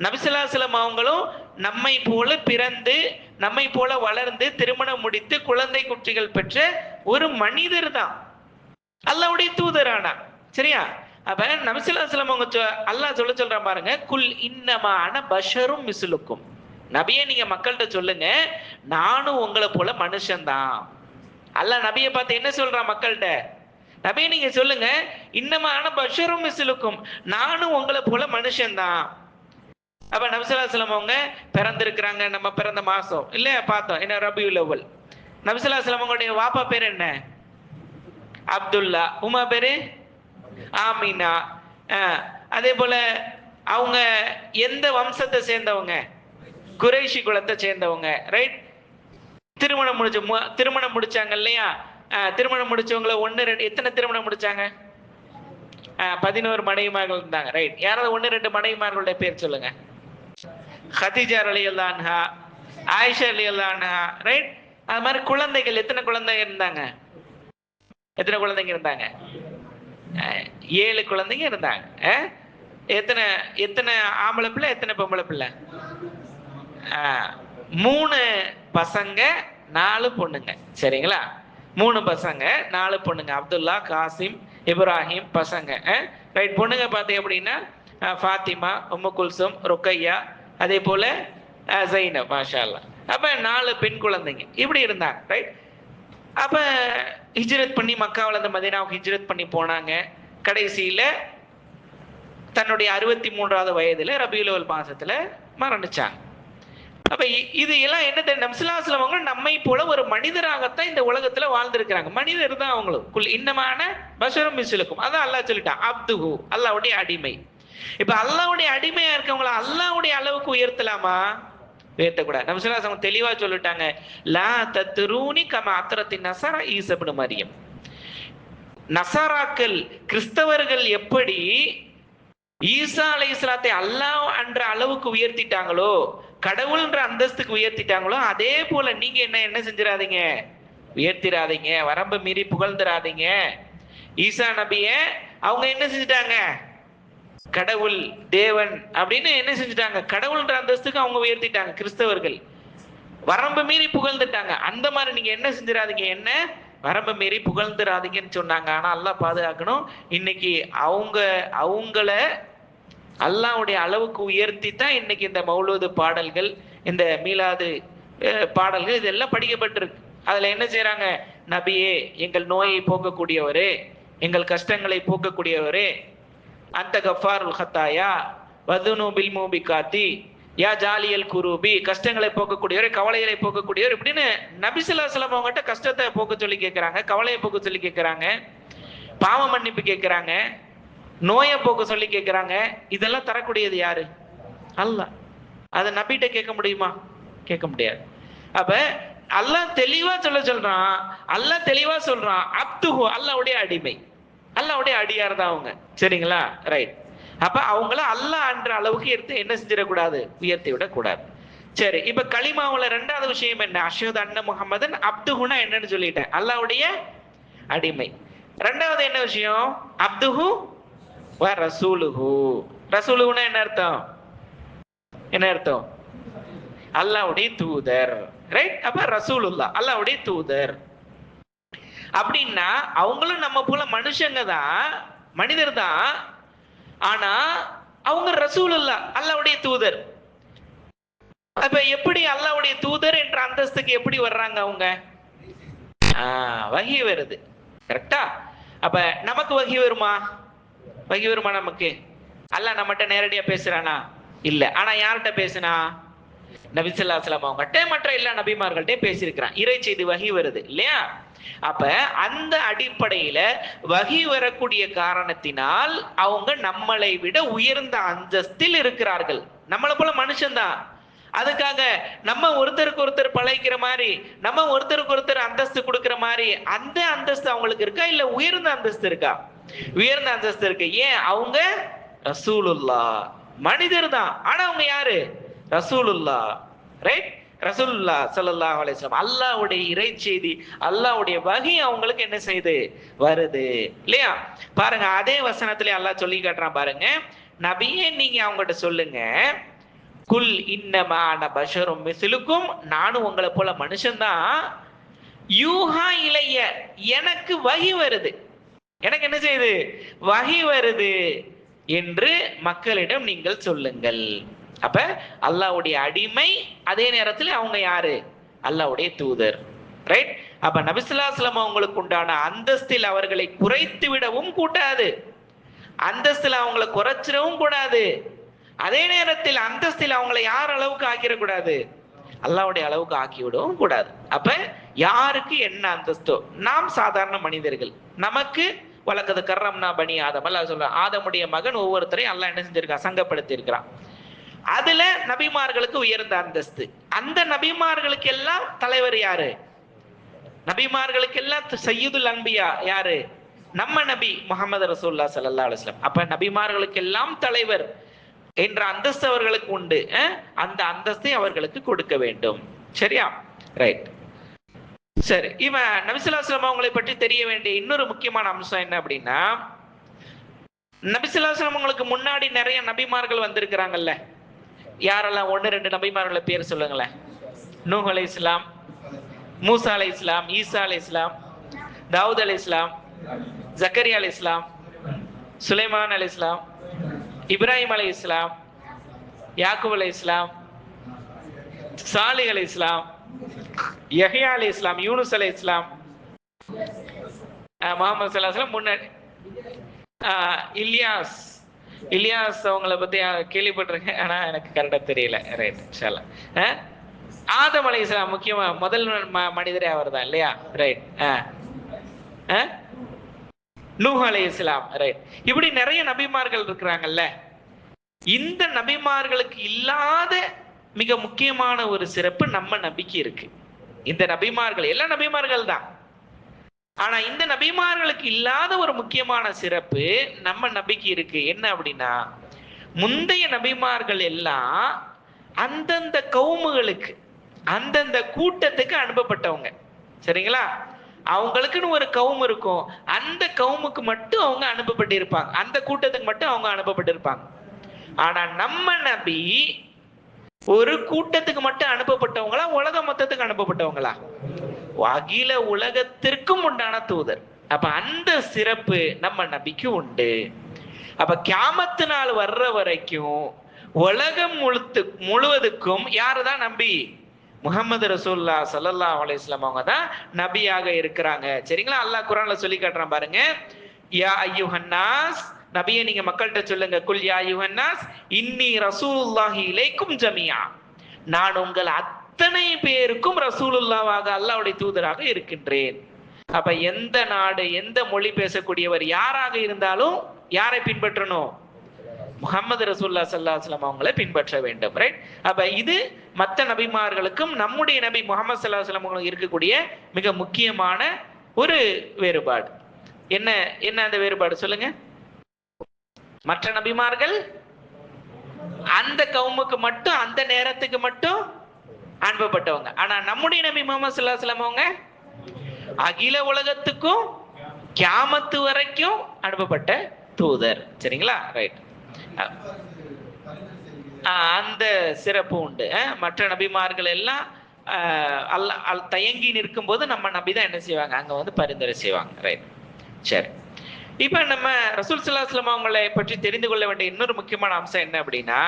நபி ஸல்லல்லாஹு அலைஹி வஸல்லம் அவங்களும் நம்மை போல பிறந்து, நம்மை போல வளர்ந்து, திருமணம் முடித்து, குழந்தை குட்டிகள் பெற்ற ஒரு மனிதர் தான், அல்லாஹ்வுடைய தூதரானா. சரியா? அப்ப நபி ஸல்லல்லாஹு அலைஹி வஸல்லம் அவங்க அல்லாஹ் சொல்றான் பாருங்க, குல் இன்னமா அன பஷரும் மிஸ்லுக்கும், நபியே நீங்க மக்கள்கிட்ட சொல்லுங்க, நானும் உங்களை போல மனுஷன்தான். அல்லாஹ் நபியை பார்த்து என்ன சொல்றான் மக்கள்கிட்ட? நபியே நீங்க சொல்லுங்க, இன்னமா அன பஷரும் மிஸ்லுக்கும், நானும் உங்களை போல மனுஷன்தான். அப்ப நபி ஸல்லல்லாஹு அலைஹி வஸல்லம் அவங்க பிறந்திருக்கிறாங்க, நம்ம பிறந்த மாசம் இல்ல பார்த்தோம் என்ன, ரபியுல் அவ்வல். நபி ஸல்லல்லாஹு அலைஹி வஸல்லம் அவங்களுடைய வாப்பா பேர் என்ன? அப்துல்லா. உமா பேரு ஆமினா. அதே போல அவங்க எந்த வம்சத்தை சேர்ந்தவங்க? குறைஷி குலத்தை சேர்ந்தவங்க. ரைட்? திருமணம் முடிச்சாங்க இல்லையா? திருமணம் முடிச்சவங்கள ஒன்னு ரெண்டு, எத்தனை திருமணம் முடிச்சாங்க? 11 மனைவிமார்கள் இருந்தாங்க. ரைட்? யாராவது 1-2 மனைவிமார்களுடைய பேர் சொல்லுங்க. ஹதீஜா ரலியல்லாஹு அன்ஹா, ஆயிஷா ரலியல்லாஹு அன்ஹா. ரைட்? அது மாதிரி குழந்தைகள் எத்தனை குழந்தைங்க இருந்தாங்க? எத்தனை குழந்தைங்க இருந்தாங்க? 7 குழந்தைங்க இருந்தாங்க. எத்தனை எத்தனை ஆம்பளை பிள்ளை, எத்தனை பொம்பளை பிள்ளை? 3 பசங்க 4 பொண்ணுங்க. சரிங்களா? 3 பசங்க 4 பொண்ணுங்க. அப்துல்லா, காசிம், இப்ராஹிம் பசங்க. ரைட்? பொண்ணுங்க பார்த்தீங்க அப்படின்னா ஃபாத்திமா, உம்மு குல்சும், ருக்கையா, அதே போல ஜைனப். மாஷா அல்லாஹ். அப்ப 4 பெண் குழந்தைங்க இப்படி இருந்தாங்க. ரைட்? அப்ப ஹிஜ்ரத் பண்ணி மக்காவுல இருந்து மதீனாவுக்கு ஹிஜ்ரத் பண்ணி போனாங்க. கடைசியில தன்னுடைய 63வது வயதுல ரபியுல் அவ்வல் மாசத்துல மரணிச்சாங்க. அப்ப இது எல்லாம் என்ன? நபி ஸல்லல்லாஹு அலைஹி வஸல்லம் அவங்க நம்மை போல ஒரு மனிதராகத்தான் இந்த உலகத்துல வாழ்ந்திருக்கிறாங்க. மனிதர் தான் அவங்களும். குல் இன்னமான பஷரும் மிஸ்லுக்கும், அதான் அல்லாஹ் சொல்லிட்டான், அப்துஹு அல்லாஹ்வுடைய அடிமை. இப்ப அல்லாஹ்வுடைய அடிமையா இருக்கவங்கள அல்லாஹ்வுடைய அளவுக்கு உயர்த்தலாமா? உயர்த்தக்கூடாது. நபி ஸல்லல்லாஹு அலைஹி வஸல்லம் தெளிவா சொல்லிட்டாங்க, லா தத்ரூனி கமா அத்ரத்தின் நஸரா ஈஸா இப்னு மரியம். நஸராக்கள், கிறிஸ்தவர்கள் எப்படி ஈசா அலைஹிஸ்ஸலாத்தை அல்லாஹ் என்ற அளவுக்கு உயர்த்திட்டாங்களோ, கடவுள்ன்ற அந்தஸ்துக்கு உயர்த்திட்டாங்களோ, அதே போல நீங்க என்ன செஞ்சிடாதீங்க, உயர்த்திடாதீங்க, வரம்பு மீறி புகழ்ந்துடாதீங்க. ஈசா நபிய அவங்க என்ன செஞ்சிட்டாங்க? கடவுள், தேவன் அப்படின்னு என்ன செஞ்சுட்டாங்க? கடவுள்ன்ற அந்தஸ்துக்கு அவங்க உயர்த்திட்டாங்க. கிறிஸ்தவர்கள் வரம்பு மீறி புகழ்ந்துட்டாங்க. அந்த மாதிரி நீங்க என்ன செஞ்சிடாதீங்க, என்ன வரம்பு மீறி புகழ்ந்துடாதீங்கன்னு சொன்னாங்க. ஆனா அல்லாஹ் பாதுகாக்கணும், இன்னைக்கு அவங்கள அல்லாஹ்வுடைய அளவுக்கு உயர்த்தி தான் இன்னைக்கு இந்த மௌலூது பாடல்கள், இந்த மீலாது பாடல்கள் இதெல்லாம் படிக்கப்பட்டிருக்கு. அதுல என்ன செய்யறாங்க? நபியே எங்கள் நோயை போக்கக்கூடியவரே, எங்கள் கஷ்டங்களை போக்கக்கூடியவரே, அந்த கஃபாருல் ஹத்தாயா, வதுனூபில் மூபிகாத்தி யா ஜாலியல் குரூபி, கஷ்டங்களை போக்கக்கூடியவர், கவலைகளை போக்கக்கூடியவர், இப்படின்னு நபி ஸல்லல்லாஹு அலைஹி வஸல்லம் அவங்ககிட்ட கஷ்டத்தை போக்க சொல்லி கேட்கிறாங்க, கவலையை போக்க சொல்லி கேட்கிறாங்க, பாவ மன்னிப்பு கேட்கிறாங்க, நோயை போக்க சொல்லி கேட்கிறாங்க. இதெல்லாம் தரக்கூடியது யாரு? அல்லாஹ். அதை நபிட்ட கேட்க முடியுமா? கேட்க முடியாது. அப்ப அல்லாஹ் தெளிவா சொல்றான், அல்லாஹ் தெளிவா சொல்றான், அப்துஹு, அல்லாஹ்வுடைய அடிமை, அல்லாஹ்வுடைய அடியார் தான் அவங்க. சரிங்களா? ரைட். அப்ப அவங்கள அல்லாஹ் என்ற அளவுக்கு எடுத்து என்ன செஞ்சிடக்கூடாது? உயர்த்தி விடக்கூடாது. சரி, இப்ப களிமாவுல ரெண்டாவது விஷயம் என்ன? அஷ்ஹது அன்ன முஹம்மதன் அப்துஹுனா என்னன்னு சொல்லிட்டேன், அல்லாஹ்வுடைய அடிமை. ரெண்டாவது என்ன விஷயம்? அப்துஹு வ ரசூலுஹு. ரசூலுஹுனா என்ன அர்த்தம்? என்ன அர்த்தம்? அல்லாஹ்வுடைய தூதர். ரைட். அப்ப ரசூலுல்லாஹ் அல்லாஹ்வுடைய தூதர் அப்படின்னா அவங்களும் நம்ம போல மனுஷங்க தான், மனிதர் தான். ஆனா அவங்க ரசூலுல்லாஹ் அல்லாஹ்வுடைய தூதர். அப்ப எப்படி அல்லாஹ்வுடைய தூதர் என்ற அந்தஸ்துக்கு எப்படி வர்றாங்க அவங்க? வஹி வருது. கரெக்டா? அப்ப நமக்கு வஹி வருமா? வஹி வருமா நமக்கு? அல்லாஹ் நம்மகிட்ட நேரடியா பேசுறானா? இல்ல. ஆனா யார்கிட்ட பேசுனா? நபி ஸல்லல்லாஹு அலைஹி வஸல்லம் அவங்ககிட்ட, மற்ற எல்லா நபிமார்கள்ட்ட பேசியிருக்கிறான். இறை செய்தி வஹி வருது இல்லையா? அப்ப அந்த அடிப்படையில வஹி வரக்கூடிய காரணத்தினால் அவங்க நம்மளை விட உயர்ந்த அந்தஸ்தில் இருக்கிறார்கள். நம்மளை போல மனுஷன்தான். அதுக்காக நம்ம ஒருத்தருக்கு ஒருத்தர் பழகிக்கிற மாதிரி, நம்ம ஒருத்தருக்கு ஒருத்தர் அந்தஸ்து கொடுக்கிற மாதிரி அந்த அந்தஸ்து அவங்களுக்கு இருக்கா? இல்ல உயர்ந்த அந்தஸ்து இருக்கா? உயர்ந்த அந்தஸ்து இருக்கு. ஏன்? அவங்க ரசூலுல்லாஹ், மனிதர் தான். ஆனா அவங்க யாரு? ரசூலுல்லாஹ். ரைட். ரசூலுல்லாஹ் ஸல்லல்லாஹு அலைஹி வஸல்லம் அல்லாஹ்வுடைய இறை செய்தி, அல்லாஹ்வுடைய வஹி அவங்களுக்கு என்ன செய்யுது? வருது இல்லையா? பாருங்க, அதே வசனத்திலே அல்லாஹ் சொல்லி காட்டுறான் பாருங்க. நபியே நீங்க அவங்ககிட்ட சொல்லுங்க, குல் இன்னமா அன பஷரும் மிஸ்லுக்கும், நானும் உங்களை போல மனுஷன்தான். யூஹா இலைய, எனக்கு வஹி வருது, எனக்கு என்ன செய்யுது? வஹி வருது என்று மக்களிடம் நீங்கள் சொல்லுங்கள். அப்ப அல்லாஹ்வுடைய அடிமை, அதே நேரத்தில் அவங்க யாரு? அல்லாஹ்வுடைய தூதர். ரைட். அப்ப நபி ஸல்லல்லாஹு அலைஹி வஸல்லம் அவங்களுக்கு உண்டான அந்தஸ்தில் அவர்களை குறைத்து விடவும் கூடாது, அந்தஸ்தில் அவங்களை குறைச்சிடவும் கூடாது. அதே நேரத்தில் அந்தஸ்தில் அவங்களை யார் அளவுக்கு ஆக்கிடக்கூடாது? அல்லாஹ்வுடைய அளவுக்கு ஆக்கி விடவும் கூடாது. அப்ப யாருக்கு என்ன அந்தஸ்தோ, நாம் சாதாரண மனிதர்கள், நமக்கு வலக்கது கர்ரம்னா பனி ஆதம், அல்லாஹ் சொல்றான், ஆதமுடைய மகன் ஒவ்வொருத்தரையும் அல்லாஹ் என்ன செஞ்சிருக்கான்? சங்கப்படுத்தி இருக்கிறான். அதுல நபிமார்களுக்கு உயர்ந்த அந்தஸ்து. அந்த நபிமார்களுக்கு எல்லாம் தலைவர் யாரு? நபிமார்களுக்கு எல்லாம் சய்யிதுல் அன்பியா யாரு? நம்ம நபி முஹம்மது ரசூலுல்லாஹ் ஸல்லல்லாஹு அலைஹி வஸல்லம். அப்ப நபிமார்களுக்கு எல்லாம் தலைவர் என்ற அந்தஸ்து அவர்களுக்கு உண்டு. அந்த அந்தஸ்தை அவர்களுக்கு கொடுக்க வேண்டும். சரியா? ரைட். சரி, இவன் நபி ஸல்லல்லாஹு அலைஹி வஸல்லம் அவங்களை பற்றி தெரிய வேண்டிய இன்னொரு முக்கியமான அம்சம் என்ன அப்படின்னா, நபி ஸல்லல்லாஹு அலைஹி வஸல்லம் அவங்களுக்கு முன்னாடி நிறைய நபிமார்கள் வந்திருக்கிறாங்கல்ல. யாரெல்லாம்? 1-2 நபிமார்களை பேர் சொல்லுங்களேன். நூஹ் அலைஹிஸ்ஸலாம், மூசா அலைஹிஸ்ஸலாம், ஈசா அலைஹிஸ்ஸலாம், தாவூத் அலைஹிஸ்ஸலாம், ஜக்கரியா அலைஹிஸ்ஸலாம், சுலைமான் அலைஹிஸ்ஸலாம், இப்ராஹிம் அலைஹிஸ்ஸலாம், யாக்கூப் அலைஹிஸ்ஸலாம், சாலிஹ் அலைஹிஸ்ஸலாம், யஹ்யா அலைஹிஸ்ஸலாம், யூனுஸ் அலைஹிஸ்ஸலாம், முஹம்மது ஸல்லல்லாஹு அலைஹி வஸல்லம் முன்னாடி இலியாஸ் அவங்கள பத்தி கேள்விப்பட்டிருக்கேன், ஆனா எனக்கு கரெக்டா தெரியல. ரைட். இன்ஷால்லா. ஆதம் அலைஹிஸ்ஸலாம் முக்கியமா முதல் மனிதரே அவர் தான் இல்லையா? ரைட். நூஹ் அலைஹிஸ்ஸலாம். ரைட். இப்படி நிறைய நபிமார்கள் இருக்கிறாங்கல்ல. இந்த நபிமார்களுக்கு இல்லாத மிக முக்கியமான ஒரு சிறப்பு நம்ம நபிக்கு இருக்கு. இந்த நபிமார்கள் எல்லா நபிமார்கள் தான், ஆனா இந்த நபிமார்களுக்கு இல்லாத ஒரு முக்கியமான சிறப்பு நம்ம நபிக்கு இருக்கு. என்ன அப்படின்னா, முந்தைய நபிமார்கள் எல்லாம் அந்தந்த கவுமுகளுக்கு, அந்தந்த கூட்டத்துக்கு அனுப்பப்பட்டவங்க. சரிங்களா? அவங்களுக்குன்னு ஒரு கவும் இருக்கும், அந்த கவுமுக்கு மட்டும் அவங்க அனுப்பப்பட்டு இருப்பாங்க, அந்த கூட்டத்துக்கு மட்டும் அவங்க அனுப்பப்பட்டு இருப்பாங்க. ஆனா நம்ம நபி ஒரு கூட்டத்துக்கு மட்டும் அனுப்பப்பட்டவங்களா, உலக மொத்தத்துக்கு அனுப்பப்பட்டவங்களா? அகில உலகத்திற்கும் உண்டான தூதர். அப்ப அந்த சிறப்பு நம்ம நபிக்கு உண்டு. அப்ப கியாமத்து நாள் வர்ற வரைக்கும் உலகம் முழுவதுக்கும் யாருதான் நபி? முஹம்மது ரசூலுல்லாஹ் ஸல்லல்லாஹு அலைஹி வஸல்லம் அவங்க தான் நபியாக இருக்கிறாங்க. சரிங்களா? அல்லாஹ் குர்ஆன்ல சொல்லி காட்டுறான் பாருங்க. யா அய்யுஹன்னாஸ் நபியை நீங்க மக்கள்கிட்ட சொல்லுங்க, குல் யா யுஹன்னாஸ் இன்னி ரசூலுல்லாஹி இலைக்கும் ஜமியா, நான் உங்கள் அத்தனை பேருக்கும் ரசூலுல்லாவாக அல்லாஹ்வுடைய தூதராக இருக்கின்றேன். அப்ப எந்த நாடு எந்த மொழி பேசக்கூடியவர் யாராக இருந்தாலும் யாரை பின்பற்றணும்? முஹம்மது ரசூலுல்லாஹி ஸல்லல்லாஹு அலைஹி வஸல்லம் அவங்களை பின்பற்ற வேண்டும். ரைட்? அப்ப இது மற்ற நபிமார்களுக்கும் நம்முடைய நபி முஹம்மது ஸல்லல்லாஹு அலைஹி வஸல்லம் இருக்கக்கூடிய மிக முக்கியமான ஒரு வேறுபாடு. என்ன என்ன அந்த வேறுபாடு சொல்லுங்க? மற்ற நபிமார்கள் அந்த கவுமுக்கு மட்டும் அந்த நேரத்துக்கு மட்டும் அனுப்பப்பட்டவங்க. ஆனா நம்முடைய நபி முஹம்மது ஸல்லல்லாஹு அலைஹி வஸல்லம் அவங்க அகில உலகத்துக்கும் கியாமத்து வரைக்கும் அனுப்பப்பட்ட தூதர். சரிங்களா? ரைட். அந்த சிறப்பு உண்டு. மற்ற நபிமார்கள் எல்லாம் தயங்கி நிற்கும் போது நம்ம நபி தான் என்ன செய்வாங்க? அங்க வந்து பரிந்துரை செய்வாங்க. ரைட். சரி, இப்ப நம்ம ரசூல் ஸல்லல்லாஹு அலைஹி வஸல்லம் அவங்களை பற்றி தெரிந்து கொள்ள வேண்டிய இன்னொரு முக்கியமான அம்சம் என்ன அப்படின்னா,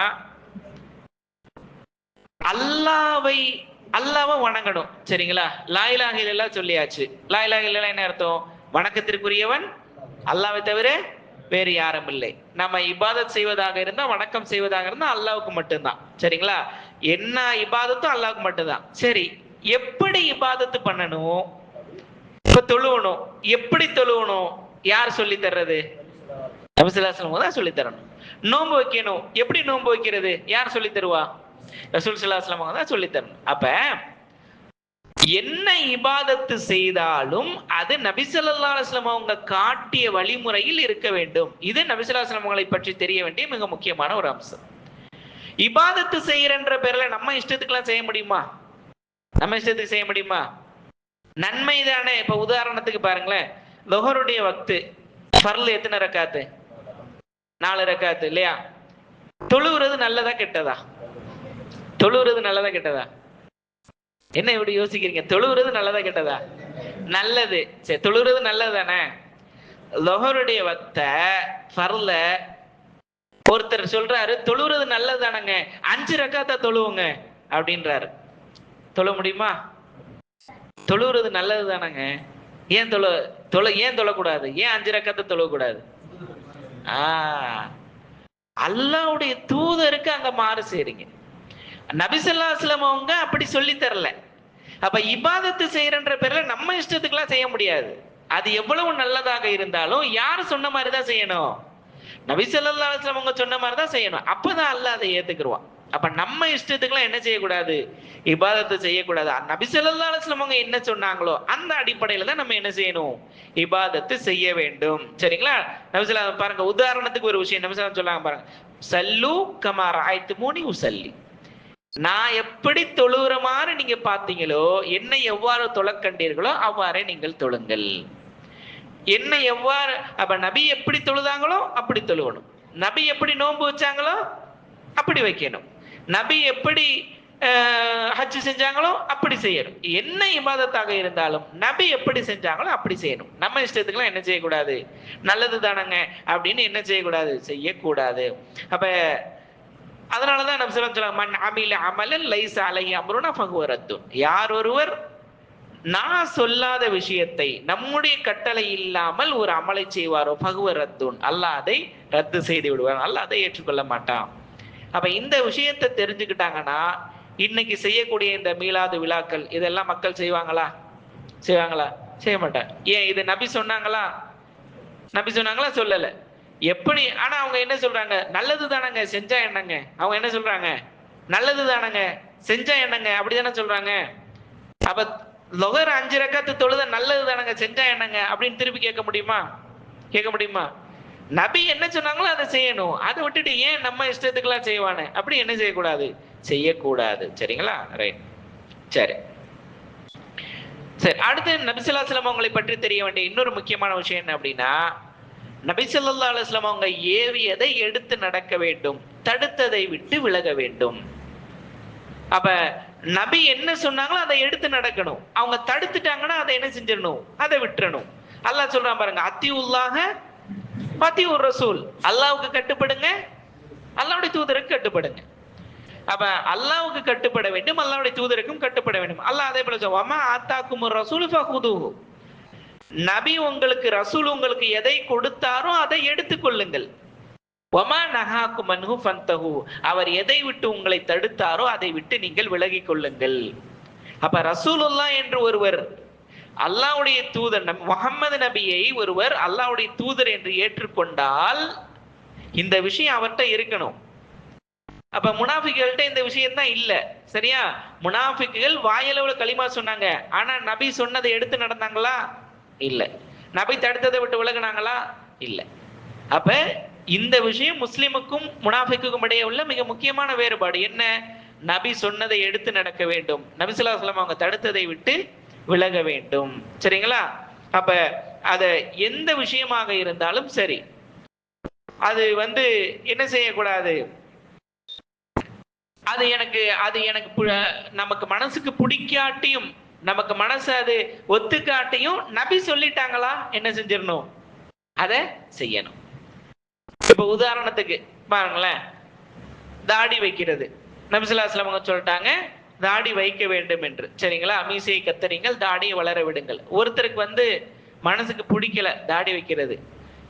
அல்லாவை வணங்கணும். சரிங்களா? லா இலாஹ இல்லல்லாஹ் சொல்லியாச்சு. லா இலாஹ இல்லல்லாஹ் என்ன அர்த்தம்? வணக்கத்திற்குரியவன் அல்லாஹ்வை தவிர வேறு யாரும் இல்லை. நம்ம இபாதத் செய்வதாக இருந்தா, வணக்கம் செய்வதாக இருந்தா அல்லாஹ்வுக்கு மட்டும்தான். சரிங்களா? என்ன இபாதத்தும் அல்லாஹ்வுக்கு மட்டும்தான். சரி, எப்படி இபாதத்து பண்ணணும்? இப்ப தொழுவணும். எப்படி தொழுவணும்? யார் சொல்லி தர்றது? நபி ஸல்லல்லாஹு அலைஹி வஸல்லம் தான் சொல்லி தரணும். நோன்பு வைக்கணும். எப்படி நோன்பு வைக்கிறது? யார் சொல்லி தருவா? ரசூல் ஸல்லல்லாஹு அலைஹி வஸல்லம் தான் சொல்லி தரணும். அப்ப என்ன இபாதத்து செய்தாலும் அது நபி ஸல்லல்லாஹு அலைஹி வஸல்லம் அவங்க காட்டிய வழிமுறையில் இருக்க வேண்டும். இது நபி ஸல்லல்லாஹு அலைஹி வஸல்லம் அவங்களை பற்றி தெரிய வேண்டிய மிக முக்கியமான ஒரு அம்சம். இபாதத்து செய்யறன்ற பேர்ல நம்ம இஷ்டத்துக்குலாம் செய்ய முடியுமா? நம்ம இஷ்டத்துக்கு செய்ய முடியுமா? நன்மை தானே. இப்ப உதாரணத்துக்கு பாருங்களேன், லுஹருடைய வக்து ஃபர்ல் எத்தனை ரக்காத்து? 4 ரக்காத்து இல்லையா? தொழுவுறது நல்லதா கெட்டதா? தொழுவுறது நல்லதா கெட்டதா? என்ன இப்படி யோசிக்கிறீங்க? தொழுவுறது நல்லதா கெட்டதா? நல்லது. சரி, தொழுவுறது நல்லது தானே. லுஹருடைய வக்த ஃபர்ல ஒருத்தர் சொல்றாரு, தொழுவுறது நல்லது தானங்க, 5 ரக்காத்தா தொழுவுங்க அப்படின்றாரு. தொழ முடியுமா? தொழுவுறது நல்லது தானங்க, ஏன் ஏன் தொழக்கூடாது? ஏன் 5 ரக்காத்தை தொழக்கூடாது? அல்லாஹ்வுடைய தூதருக்கு அங்க மாறு செய்றீங்க. நபி ஸல்லல்லாஹு அலைஹி வஸல்லம் அவங்க அப்படி சொல்லி தரல. அப்ப இபாதத்து செய்யறன்ற பேர்ல நம்ம இஷ்டத்துக்குலாம் செய்ய முடியாது. அது எவ்வளவு நல்லதாக இருந்தாலும் யார் சொன்ன மாதிரி தான் செய்யணும்? நபி ஸல்லல்லாஹு அலைஹி வஸல்லம் அவங்க சொன்ன மாதிரி தான் செய்யணும். அப்பதான் அல்லாஹ் அதை ஏத்துக்குருவான். அப்ப நம்ம இஷ்டத்துக்குலாம் என்ன செய்யக்கூடாது? இபாதத்தை செய்யக்கூடாது. நபி ஸல்லல்லாஹு அலைஹி வஸல்லம் அவங்க என்ன சொன்னாங்களோ அந்த அடிப்படையில தான் நம்ம என்ன செய்யணும்? இபாதத்து செய்ய வேண்டும். சரிங்களா? நபி ஸல்லல்லாஹு பாருங்க, உதாரணத்துக்கு ஒரு விஷயம் நபி ஸல்லல்லாஹு சொல்லாங்க பாருங்க, சல்லு கமா ரஅய்துமூனி உஸல்லி, நான் எப்படி தொழுகிற மாதிரி நீங்க பார்த்தீங்களோ, என்னை எவ்வாறு தொழக் கண்டீர்களோ அவ்வாறே நீங்கள் தொழுங்கள். என்னை எவ்வாறு, அப்ப நபி எப்படி தொழுதாங்களோ அப்படி தொழுவணும். நபி எப்படி நோன்பு வச்சாங்களோ அப்படி வைக்கணும். நபி எப்படி ஹஜ் செஞ்சாங்களோ அப்படி செய்யணும். என்ன இபாதத்தாக இருந்தாலும் நபி எப்படி செஞ்சாங்களோ அப்படி செய்யணும். நம்ம இஷ்டத்துக்குலாம் என்ன செய்யக்கூடாது? நல்லது தானங்க அப்படின்னு என்ன செய்யக்கூடாது? செய்யக்கூடாது. அப்ப அதனாலதான் நபி ஸல்லல்லாஹு அலைஹி வஸல்லம் மன் அமில அமலன் லைஸ அலைஹி அம்ருனா ஃபஹுவ ரத்துன், யார் ஒருவர் நான் சொல்லாத விஷயத்தை நம்முடைய கட்டளை இல்லாமல் ஒரு அமலை செய்வாரோ ஃபஹுவ ரத்துன், அல்லாஹ் அதை ரத்து செய்து விடுவான், அல்லாஹ் அதை ஏற்றுக்கொள்ள மாட்டான். அப்ப இந்த விஷயத்தை தெரிஞ்சுக்கிட்டாங்கன்னா இன்னைக்கு செய்யக்கூடிய இந்த மீலாது விழாக்கள் இதெல்லாம் மக்கள் செய்வாங்களா? செய்ய மாட்டாங்க. ஏன்? இது நபி சொன்னாங்களா? சொல்லல. எப்படி? ஆனா அவங்க என்ன சொல்றாங்க? நல்லது தானங்க, செஞ்சா என்னங்க? அவங்க என்ன சொல்றாங்க? நல்லது தானங்க, செஞ்சா என்னங்க, அப்படிதானே சொல்றாங்க. அப்ப லொஹர் 5 ரக்காத்து தொழுத நல்லது தானங்க, செஞ்சா என்னங்க அப்படின்னு திருப்பி கேட்க முடியுமா? நபி என்ன சொன்னாங்களோ அதை செய்யணும். அதை விட்டுட்டு ஏன் நம்ம இஷ்டத்துக்குலாம் செய்வானே அப்படி என்ன செய்யக்கூடாது. சரிங்களா? ரைட். சரி, அடுத்து நபி ஸல்லல்லாஹு அலைஹி வஸல்லம் அவங்களை பற்றி தெரிய வேண்டிய இன்னொரு முக்கியமான விஷயம் என்ன அப்படின்னா, நபி ஸல்லல்லாஹு அலைஹி வஸல்லம் அவங்க ஏவியதை எடுத்து நடக்க வேண்டும், தடுத்ததை விட்டு விலக வேண்டும். அப்ப நபி என்ன சொன்னாங்களோ அதை எடுத்து நடக்கணும். அவங்க தடுத்துட்டாங்கன்னா அதை என்ன செஞ்சிடணும்? அதை விட்டுறணும். அல்லாஹ் சொல்றான் பாருங்க, அத்தியுல்லாஹ வஅத்தியுர் ரசூல், அல்லாஹ்வுக்கு கட்டுப்படுங்க, அல்லாஹ்வுடைய தூதருக்கு கட்டுப்படுங்க. அப்ப அல்லாஹ்வுக்கு கட்டுப்பட வேண்டும், அல்லாஹ்வுடைய தூதருக்கும் கட்டுப்பட வேண்டும். அல்லாஹ் அதே போல சொல்வான், வமா ஆத்தாக்குமுர் ரசூல் ஃபஹுதுஹு, நபி உங்களுக்கு, ரசூல் உங்களுக்கு எதை கொடுத்தாரோ அதை எடுத்துக்கொள்ளுங்கள். வமா நஹாக்கும் அன்ஹு ஃபன்தஹு, அவர் எதை விட்டு உங்களை தடுத்தாரோ அதை விட்டு நீங்கள் விலகிக் கொள்ளுங்கள். அப்ப ரசூலுல்லாஹ் என்று ஒருவர், அல்லாஹ்வுடைய தூதர் முஹம்மது நபியை ஒருவர் அல்லாஹ்வுடைய தூதர் என்று ஏற்றுக்கொண்டால் இந்த விஷயம் அவர்கிட்ட இருக்கணும். அப்ப முனாஃபிக்குகள்கிட்ட இந்த விஷயம் தான் இல்ல. சரியா? முனாஃபிக்குகள் வாயளவுல களிமா சொன்னாங்க, ஆனா நபி சொன்னதை எடுத்து நடந்தாங்களா? இல்ல. நபி தடுத்ததை விட்டு விலகினாங்களா? இல்ல. அப்ப இந்த விஷயம் முஸ்லிமுக்கும் முனாஃபிக்குக்கும் இடையே உள்ள மிக முக்கியமான வேறுபாடு என்ன? நபி சொன்னதை எடுத்து நடக்க வேண்டும், நபி ஸல்லல்லாஹு அலைஹி வஸல்லம் அவங்க தடுத்ததை விட்டு விலக வேண்டும். சரிங்களா? அப்ப அத எந்த விஷயமாக இருந்தாலும் சரி, அது என்ன செய்யக்கூடாது, அது எனக்கு நமக்கு மனசுக்கு பிடிக்காட்டியும், நமக்கு மனசு அது ஒத்துக்காட்டியும் நபி சொல்லிட்டாங்களா, என்ன செஞ்சிடணும், அதை செய்யணும். இப்ப உதாரணத்துக்கு பாருங்களேன், தாடி வைக்கிறது. நபி ஸல்லல்லாஹு அலைஹி வஸல்லம் சொல்லிட்டாங்க தாடி வைக்க வேண்டும் என்று. சரிங்களா? மீசையை கத்தரிங்கள், தாடியை வளர விடுங்கள். ஒருத்தருக்கு மனசுக்கு பிடிக்கல தாடி வைக்கிறது,